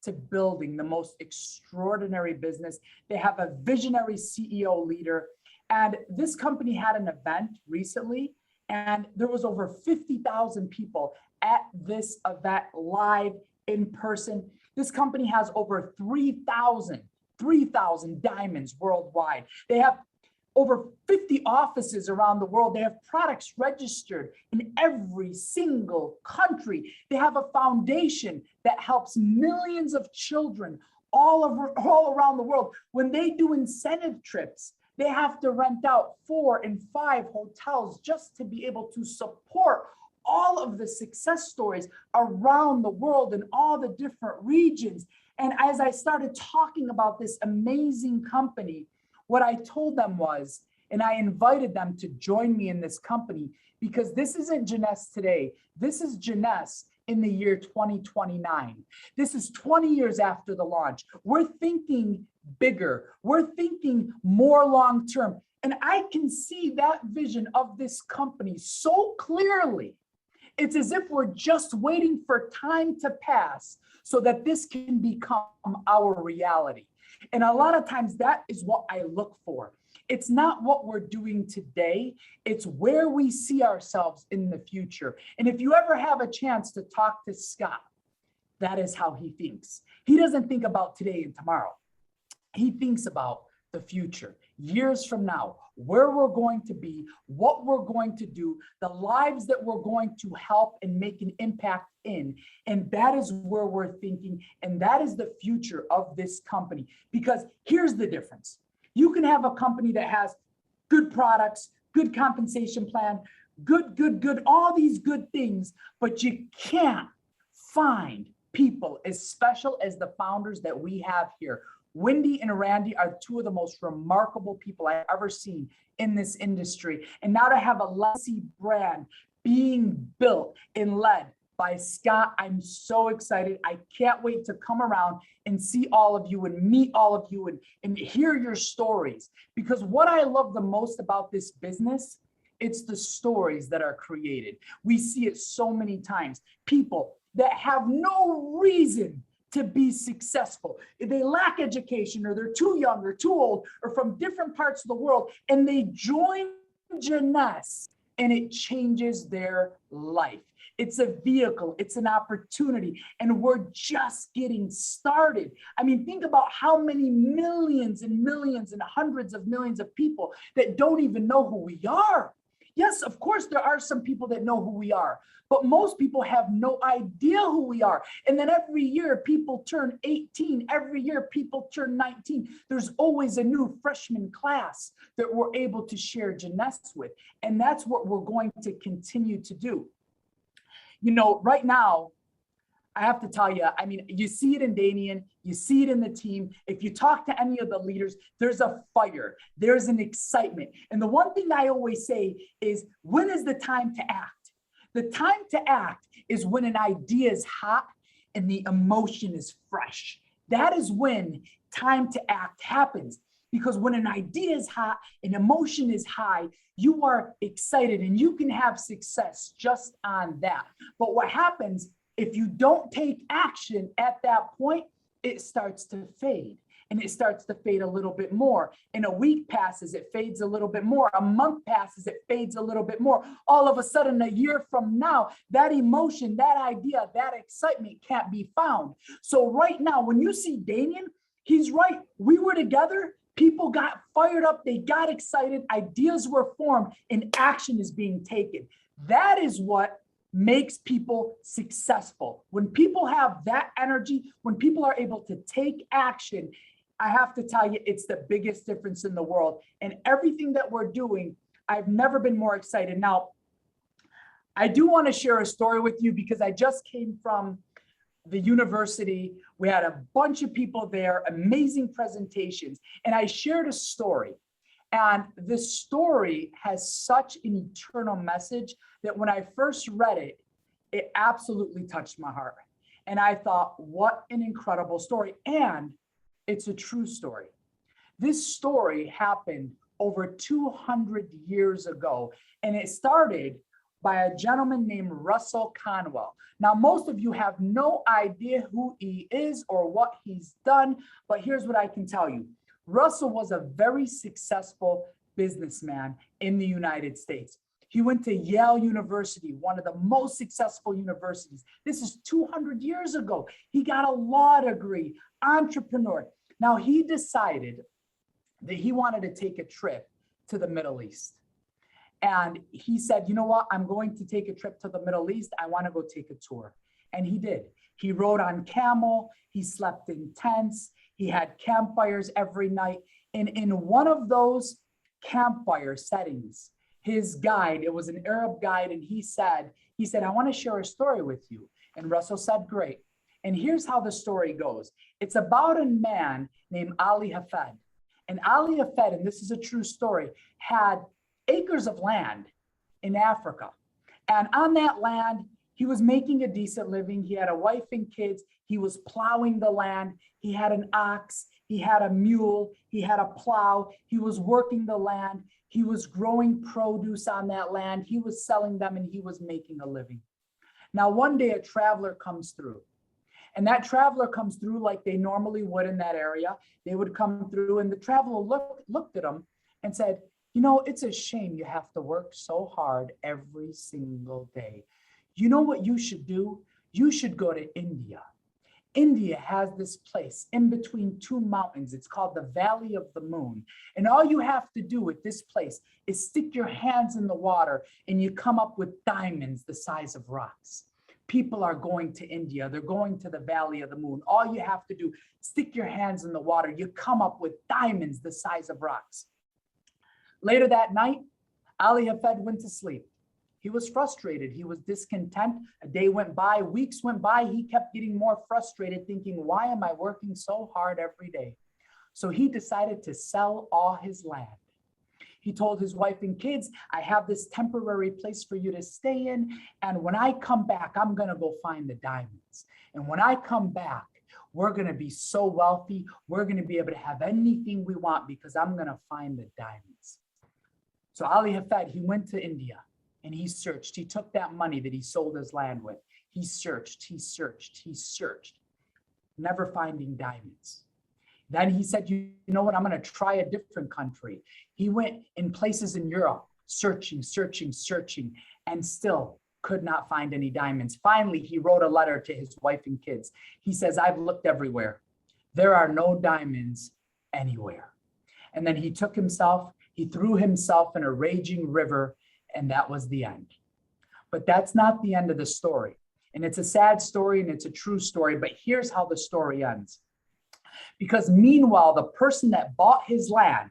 to building the most extraordinary business. They have a visionary CEO leader. And this company had an event recently, and there was over 50,000 people at this event, live, in person. This company has over 3,000 diamonds worldwide. They have over 50 offices around the world. They have products registered in every single country. They have a foundation that helps millions of children all around the world. When they do incentive trips, they have to rent out 4 and 5 hotels just to be able to support all of the success stories around the world in all the different regions. And as I started talking about this amazing company, what I told them was, and I invited them to join me in this company, because this isn't Jeunesse today. This is Jeunesse in the year 2029. This is 20 years after the launch. We're thinking bigger. We're thinking more long-term. And I can see that vision of this company so clearly. It's as if we're just waiting for time to pass so that this can become our reality. And a lot of times that is what I look for. It's not what we're doing today. It's where we see ourselves in the future. And if you ever have a chance to talk to Scott, that is how he thinks. He doesn't think about today and tomorrow. He thinks about the future, years from now, where we're going to be, what we're going to do, the lives that we're going to help and make an impact in. And that is where we're thinking. And that is the future of this company. Because here's the difference. You can have a company that has good products, good compensation plan, good, all these good things, but you can't find people as special as the founders that we have here. Wendy and Randy are 2 of the most remarkable people I've ever seen in this industry. And now to have a legacy brand being built and led by Scott, I'm so excited. I can't wait to come around and see all of you and meet all of you and hear your stories. Because what I love the most about this business, it's the stories that are created. We see it so many times. People that have no reason to be successful. If they lack education, or they're too young or too old, or from different parts of the world, and they join Jeunesse, and it changes their life. It's a vehicle, it's an opportunity, and we're just getting started. I mean, think about how many millions and millions and hundreds of millions of people that don't even know who we are. Yes, of course, there are some people that know who we are, but most people have no idea who we are. And then every year people turn 18, every year people turn 19. There's always a new freshman class that we're able to share Jeunesse with. And that's what we're going to continue to do. You know, right now, I have to tell you, I mean, you see it in Danien, you see it in the team. If you talk to any of the leaders, there's a fire, there's an excitement. And the one thing I always say is, when is the time to act? The time to act is when an idea is hot and the emotion is fresh. That is when time to act happens. Because when an idea is hot and emotion is high, you are excited and you can have success just on that. But what happens if you don't take action at that point, it starts to fade, and it starts to fade a little bit more. And a week passes, it fades a little bit more. A month passes, it fades a little bit more. All of a sudden, a year from now, that emotion, that idea, that excitement can't be found. So right now, when you see Danien, he's right. We were together. People got fired up. They got excited. Ideas were formed, and action is being taken. That is what makes people successful. When people have that energy, when people are able to take action, I have to tell you, it's the biggest difference in the world. And everything that we're doing, I've never been more excited. Now, I do want to share a story with you because I just came from the university. We had a bunch of people there, amazing presentations, and I shared a story. And this story has such an eternal message that when I first read it, it absolutely touched my heart. And I thought, what an incredible story. And it's a true story. This story happened over 200 years ago, and it started by a gentleman named Russell Conwell. Now, most of you have no idea who he is or what he's done, but here's what I can tell you. Russell was a very successful businessman in the United States. He went to Yale University, one of the most successful universities. This is 200 years ago. He got a law degree, entrepreneur. Now, he decided that he wanted to take a trip to the Middle East. And he said, you know what? I'm going to take a trip to the Middle East. I want to go take a tour. And he did. He rode on camel. He slept in tents. He had campfires every night. And in one of those campfire settings, his guide, it was an Arab guide, and he said, I want to share a story with you. And Russell said, great. And here's how the story goes. It's about a man named Ali Hafed. And Ali Hafed, and this is a true story, had acres of land in Africa. And on that land, he was making a decent living. He had a wife and kids. He was plowing the land. He had an ox. He had a mule. He had a plow. He was working the land. He was growing produce on that land. He was selling them, and he was making a living. Now, one day a traveler comes through. And that traveler comes through like they normally would in that area. They would come through, and the traveler looked at him and said, you know, it's a shame you have to work so hard every single day. You know what you should do? You should go to India. India has this place in between two mountains. It's called the Valley of the Moon. And all you have to do with this place is stick your hands in the water, and you come up with diamonds the size of rocks. People are going to India. They're going to the Valley of the Moon. All you have to do, stick your hands in the water. You come up with diamonds the size of rocks. Later that night, Ali Hafed went to sleep. He was frustrated. He was discontent. A day went by, weeks went by. He kept getting more frustrated, thinking, why am I working so hard every day? So he decided to sell all his land. He told his wife and kids, I have this temporary place for you to stay in. And when I come back, I'm going to go find the diamonds. And when I come back, we're going to be so wealthy. We're going to be able to have anything we want because I'm going to find the diamonds. So Ali Hafed, he went to India and he searched. He took that money that he sold his land with. He searched, never finding diamonds. Then he said, you know what, I'm going to try a different country. He went in places in Europe, searching, and still could not find any diamonds. Finally, he wrote a letter to his wife and kids. He says, I've looked everywhere. There are no diamonds anywhere. And then he took himself, he threw himself in a raging river, and that was the end. But that's not the end of the story. And it's a sad story and it's a true story, but here's how the story ends. Because meanwhile, the person that bought his land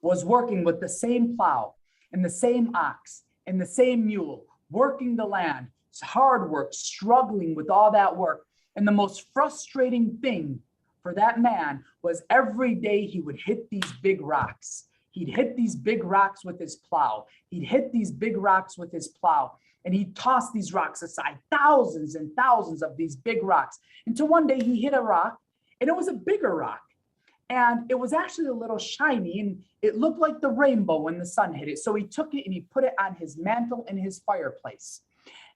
was working with the same plow and the same ox and the same mule, working the land. It's hard work, struggling with all that work. And the most frustrating thing for that man was every day he would hit these big rocks. He'd hit these big rocks with his plow. He'd hit these big rocks with his plow. And he'd toss these rocks aside, thousands and thousands of these big rocks. Until one day he hit a rock, and it was a bigger rock. And it was actually a little shiny, and it looked like the rainbow when the sun hit it. So he took it and he put it on his mantle in his fireplace.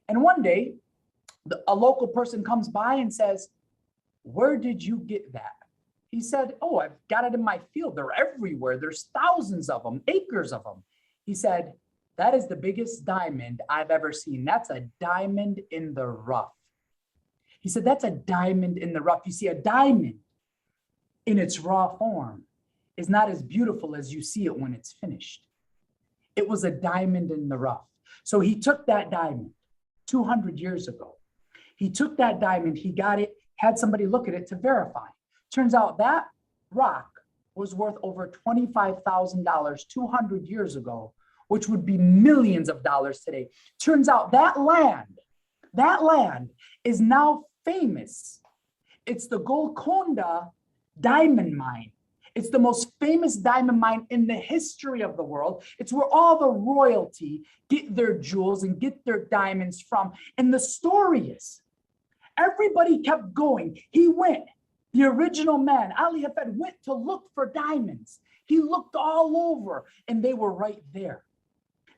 And one day, a local person comes by and says, where did you get that? He said, oh, I've got it in my field. They're everywhere. There's thousands of them, acres of them. He said, that is the biggest diamond I've ever seen. That's a diamond in the rough. He said, that's a diamond in the rough. You see, a diamond in its raw form is not as beautiful as you see it when it's finished. It was a diamond in the rough. So he took that diamond 200 years ago. He took that diamond, he got it, had somebody look at it to verify. Turns out that rock was worth over $25,000 200 years ago which would be millions of dollars today. Turns out that land is now famous. It's the Golconda diamond mine. It's the most famous diamond mine in the history of the world. It's where all the royalty get their jewels and get their diamonds from. And the story is, everybody kept going. He went, the original man, Ali Hafed, went to look for diamonds. He looked all over and they were right there.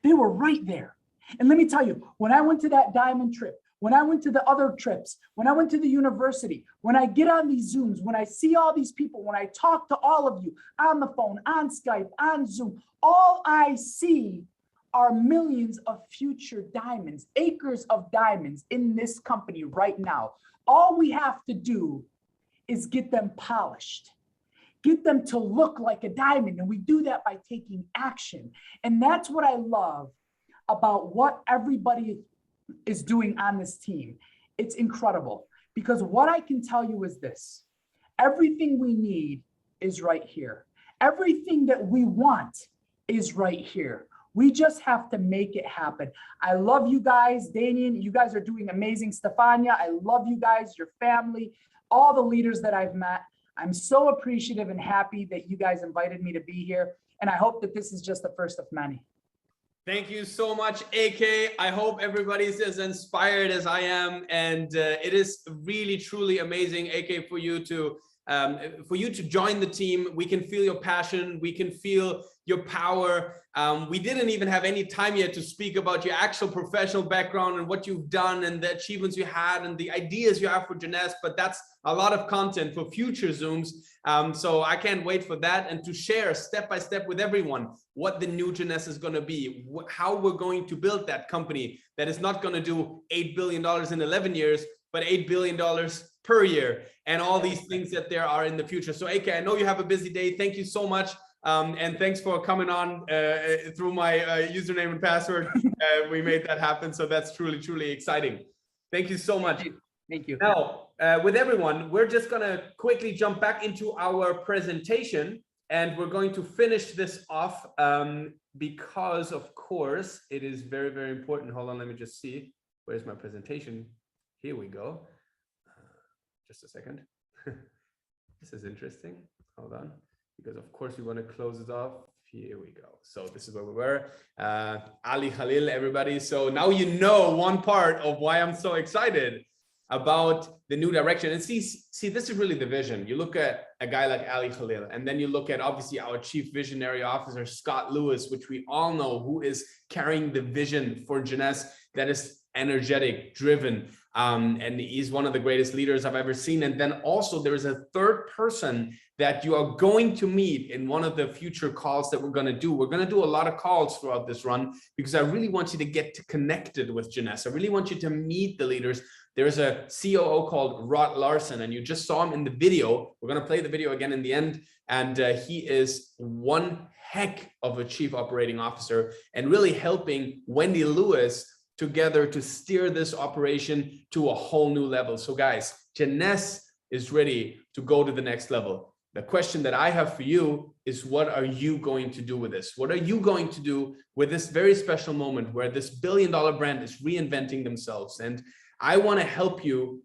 They were right there. And let me tell you, when I went to that diamond trip, when I went to the other trips, when I went to the university, when I get on these Zooms, when I see all these people, when I talk to all of you on the phone, on Skype, on Zoom, all I see are millions of future diamonds, acres of diamonds in this company right now. All we have to do is get them polished, get them to look like a diamond. And we do that by taking action. And that's what I love about what everybody is doing on this team. It's incredible, because what I can tell you is this: everything we need is right here. Everything that we want is right here. We just have to make it happen. I love you guys. Danien, you guys are doing amazing. Stefania, I love you guys, your family, all the leaders that I've met. I'm so appreciative and happy that you guys invited me to be here. And I hope that this is just the first of many.
Thank you so much, AK. I hope everybody's as inspired as I am, and it is really, truly amazing, AK, for you to join the team. We can feel your passion. We can feel your power. We didn't even have any time yet to speak about your actual professional background and what you've done and the achievements you had and the ideas you have for Jeunesse, but that's a lot of content for future Zooms. So I can't wait for that and to share step by step with everyone what the new Jeunesse is going to be, how we're going to build that company that is not going to do $8 billion in 11 years, but $8 billion per year, and all these things that there are in the future. So AK, I know you have a busy day. Thank you so much. And thanks for coming on through my username and password. We made that happen. So that's truly, truly exciting. Thank you so much.
Thank you.
Now, with everyone, we're just going to quickly jump back into our presentation, and we're going to finish this off because, of course, it is very, very important. Hold on, let me just see. Where's my presentation? Here we go. Just a second. This is interesting. Hold on. Because of course we want to close it off. Here we go. So this is where we were. Ali, Khalil, everybody. So now you know one part of why I'm so excited about the new direction. And see, this is really the vision. You look at a guy like Ali Khalil, and then you look at obviously our Chief Visionary Officer, Scott Lewis, which we all know who is carrying the vision for Jeunesse that is energetic, driven, and he's one of the greatest leaders I've ever seen. And then also there is a third person that you are going to meet in one of the future calls that we're going to do. We're going to do a lot of calls throughout this run because I really want you to get connected with Jeunesse. I really want you to meet the leaders. There's a COO called Rod Larson, and you just saw him in the video. We're going to play the video again in the end. And he is one heck of a chief operating officer and really helping Wendy Lewis together to steer this operation to a whole new level. So guys, Jeunesse is ready to go to the next level. The question that I have for you is, what are you going to do with this? What are you going to do with this very special moment where this billion-dollar brand is reinventing themselves? And I want to help you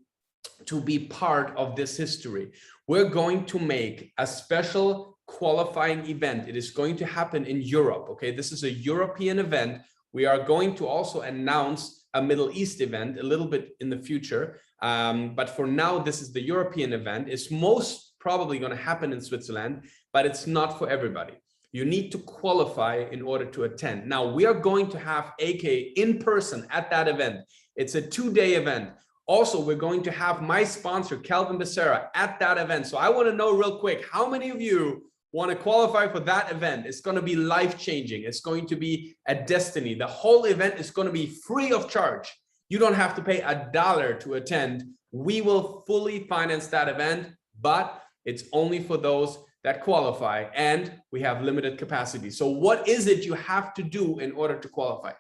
to be part of this history. We're going to make a special qualifying event. It is going to happen in Europe. Okay, this is a European event. We are going to also announce a Middle East event a little bit in the future. But for now, this is the European event. It's most probably going to happen in Switzerland, but it's not for everybody. You need to qualify in order to attend. Now, we are going to have AK in person at that event. It's a 2-day event. Also, we're going to have my sponsor, Calvin Becerra, at that event. So I want to know real quick, how many of you want to qualify for that event? It's going to be life-changing. It's going to be a destiny. The whole event is going to be free of charge. You don't have to pay $1 to attend. We will fully finance that event, but it's only for those that qualify, and we have limited capacity. So what is it you have to do in order to qualify?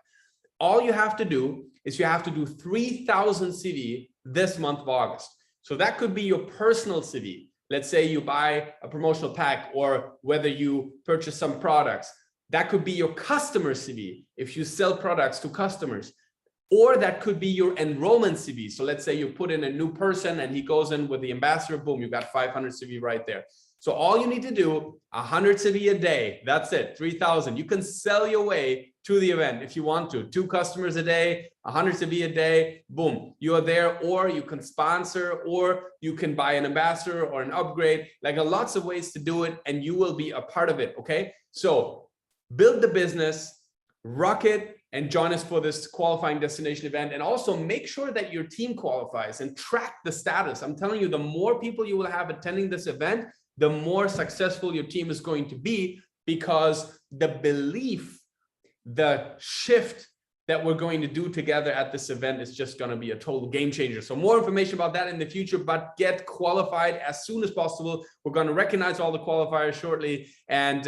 All you have to do is you have to do 3,000 CV this month of August. So that could be your personal CV. Let's say you buy a promotional pack, or whether you purchase some products. That could be your customer CV if you sell products to customers, or that could be your enrollment CV. So let's say you put in a new person and he goes in with the ambassador, boom, you got 500 CV right there. So all you need to do, 100 CV a day, that's it, 3,000. You can sell your way to the event if you want to. 2 customers a day, 100 CV a day, boom, you are there. Or you can sponsor, or you can buy an ambassador or an upgrade. Like lots of ways to do it, and you will be a part of it, okay? So build the business, rock it, and join us for this qualifying destination event. And also make sure that your team qualifies and track the status. I'm telling you, the more people you will have attending this event, the more successful your team is going to be, because the belief, the shift that we're going to do together at this event is just going to be a total game changer. So more information about that in the future, but get qualified as soon as possible. We're going to recognize all the qualifiers shortly, and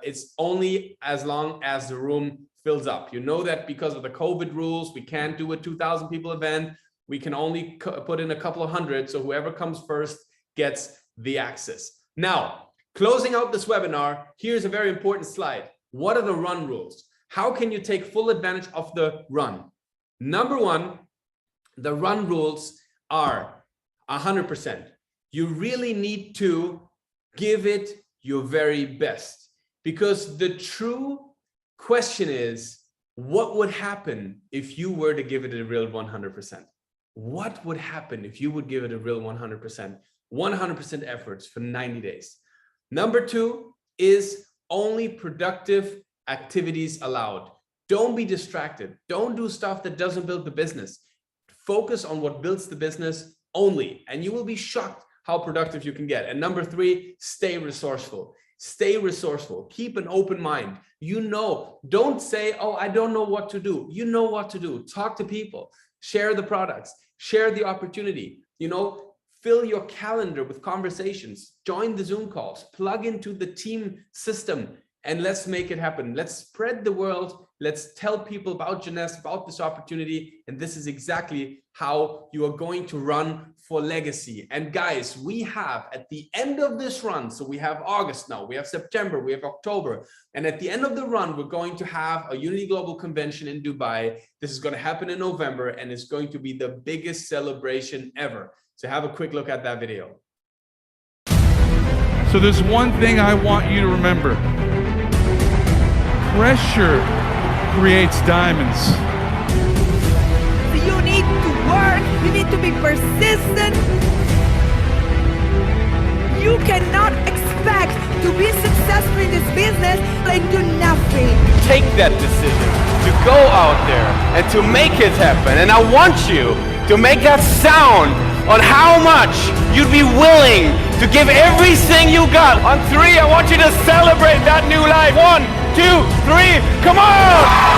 it's only as long as the room fills up. You know that because of the COVID rules, we can't do a 2,000 people event. We can only put in a couple of hundred. So whoever comes first gets the access. Now, closing out this webinar, here's a very important slide. What are the run rules? How can you take full advantage of the run? Number one, the run rules are 100%. You really need to give it your very best, because the true question is, what would happen if you were to give it a real 100%? What would happen if you would give it a real 100%? 100% efforts for 90 days. Number two is only productive activities allowed. Don't be distracted. Don't do stuff that doesn't build the business. Focus on what builds the business only, and you will be shocked how productive you can get. And number three, stay resourceful. Stay resourceful. Keep an open mind. You know, don't say, oh, I don't know what to do. You know what to do. Talk to people. Share the products. Share the opportunity. You know, fill your calendar with conversations. Join the Zoom calls. Plug into the team system. And let's make it happen. Let's spread the word. Let's tell people about Jeunesse, about this opportunity. And this is exactly how you are going to run for legacy. And guys, we have at the end of this run, so we have August now, we have September, we have October. And at the end of the run, we're going to have a Unity Global convention in Dubai. This is going to happen in November, and it's going to be the biggest celebration ever. So have a quick look at that video.
So there's one thing I want you to remember. Pressure creates diamonds.
You need to work, you need to be persistent. You cannot expect to be successful in this business and do nothing.
Take that decision to go out there and to make it happen. And I want you to make that sound on how much you'd be willing to give everything you got. On 3, I want you to celebrate that new life. 1, 2, 3, come on!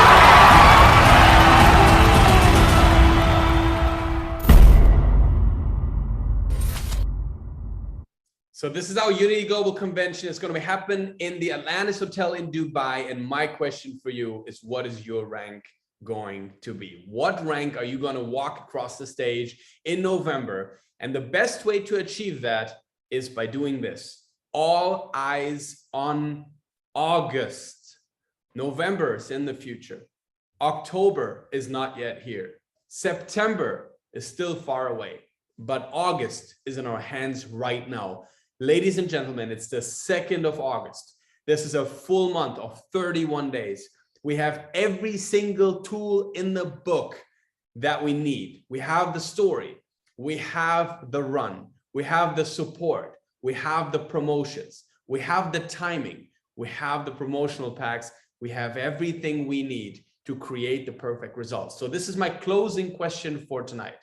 So this is our Unity Global Convention. It's going to happen in the Atlantis Hotel in Dubai. And my question for you is, what is your rank going to be? What rank are you going to walk across the stage in November? And the best way to achieve that is by doing this. All eyes on August. November is in the future. October is not yet here. September is still far away, but August is in our hands right now. Ladies and gentlemen, it's the 2nd of August. This is a full month of 31 days. We have every single tool in the book that we need. We have the story, we have the run, we have the support, we have the promotions, we have the timing, we have the promotional packs, we have everything we need to create the perfect results. So this is my closing question for tonight.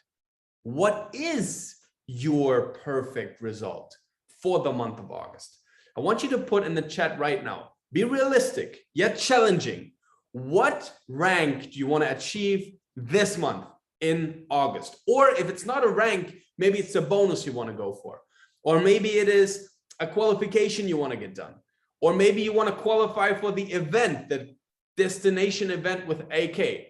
What is your perfect result for the month of August? I want you to put in the chat right now. Be realistic, yet challenging. What rank do you want to achieve this month in August? Or if it's not a rank, maybe it's a bonus you want to go for. Or maybe it is a qualification you want to get done. Or maybe you want to qualify for the event, the destination event with AK.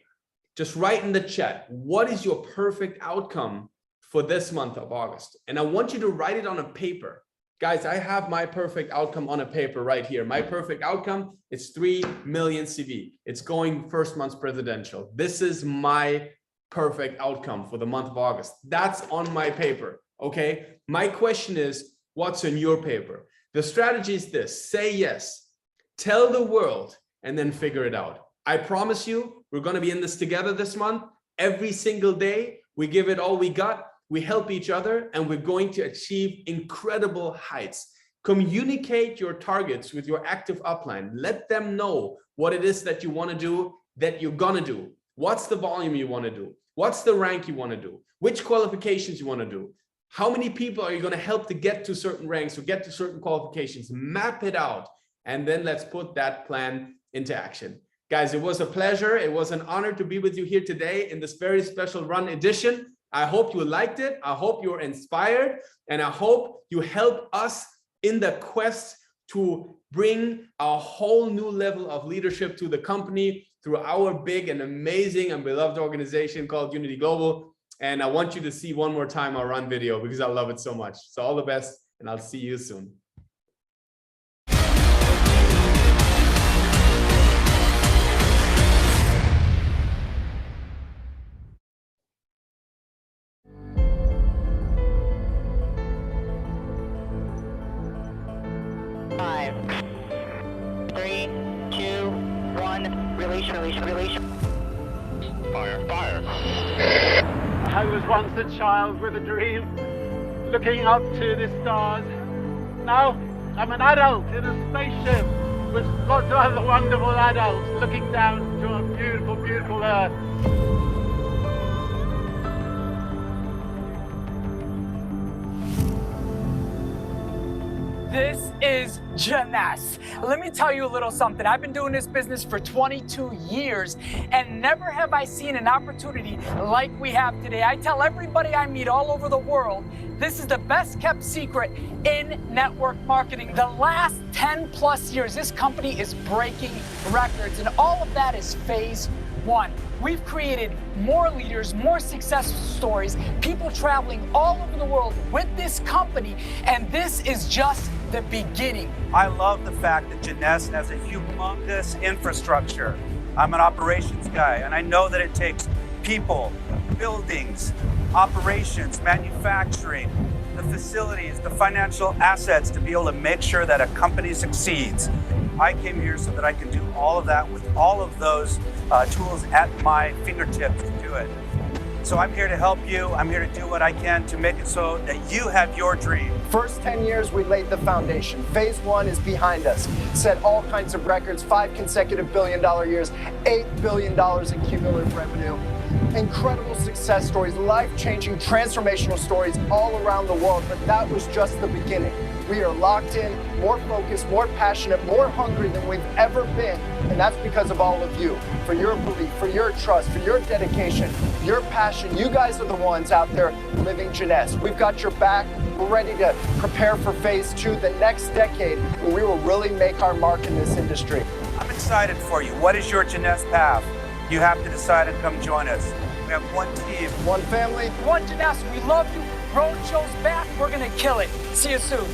Just write in the chat, what is your perfect outcome for this month of August? And I want you to write it on a paper. Guys, I have my perfect outcome on a paper right here. My perfect outcome is 3 million CV. It's going first month's presidential. This is my perfect outcome for the month of August. That's on my paper, okay? My question is, what's in your paper? The strategy is this: say yes, tell the world, and then figure it out. I promise you, we're gonna be in this together this month. Every single day, we give it all we got. We help each other, and we're going to achieve incredible heights. Communicate your targets with your active upline. Let them know what it is that you want to do, that you're gonna do. What's the volume you want to do? What's the rank you want to do? Which qualifications you want to do? How many people are you going to help to get to certain ranks or get to certain qualifications? Map it out, and then let's put that plan into action. Guys, it was a pleasure. It was an honor to be with you here today in this very special run edition. I hope you liked it. I hope you're inspired, and I hope you help us in the quest to bring a whole new level of leadership to the company through our big and amazing and beloved organization called Unity Global. And I want you to see one more time our run video because I love it so much. So all the best, and I'll see you soon.
5, 3, 2, 1, release. Fire.
I was once a child with a dream, looking up to the stars. Now I'm an adult in a spaceship with lots of other wonderful adults looking down to a beautiful, beautiful Earth.
This is Jeunesse. Let me tell you a little something. I've been doing this business for 22 years, and never have I seen an opportunity like we have today. I tell everybody I meet all over the world, this is the best kept secret in network marketing. The last 10 plus years, this company is breaking records, and all of that is phase one. We've created more leaders, more success stories, people traveling all over the world with this company, and this is just the beginning.
I love the fact that Jeunesse has a humongous infrastructure. I'm an operations guy, and I know that it takes people, buildings, operations, manufacturing, the facilities, the financial assets to be able to make sure that a company succeeds. I came here so that I can do all of that with all of those tools at my fingertips to do it. So I'm here to help you. I'm here to do what I can to make it so that you have your dream.
First 10 years, we laid the foundation. Phase one is behind us. Set all kinds of records, 5 consecutive billion-dollar years, $8 billion in cumulative revenue. Incredible success stories, life-changing, transformational stories all around the world, but that was just the beginning. We are locked in, more focused, more passionate, more hungry than we've ever been, and that's because of all of you, for your belief, for your trust, for your dedication, your passion. You guys are the ones out there living Jeunesse. We've got your back. We're ready to prepare for phase two, the next decade, where we will really make our mark in this industry.
I'm excited for you. What is your Jeunesse path? You have to decide and come join us. We have one team,
one family,
one Jeunesse. We love you. Road show's back. We're going to kill it. See you soon.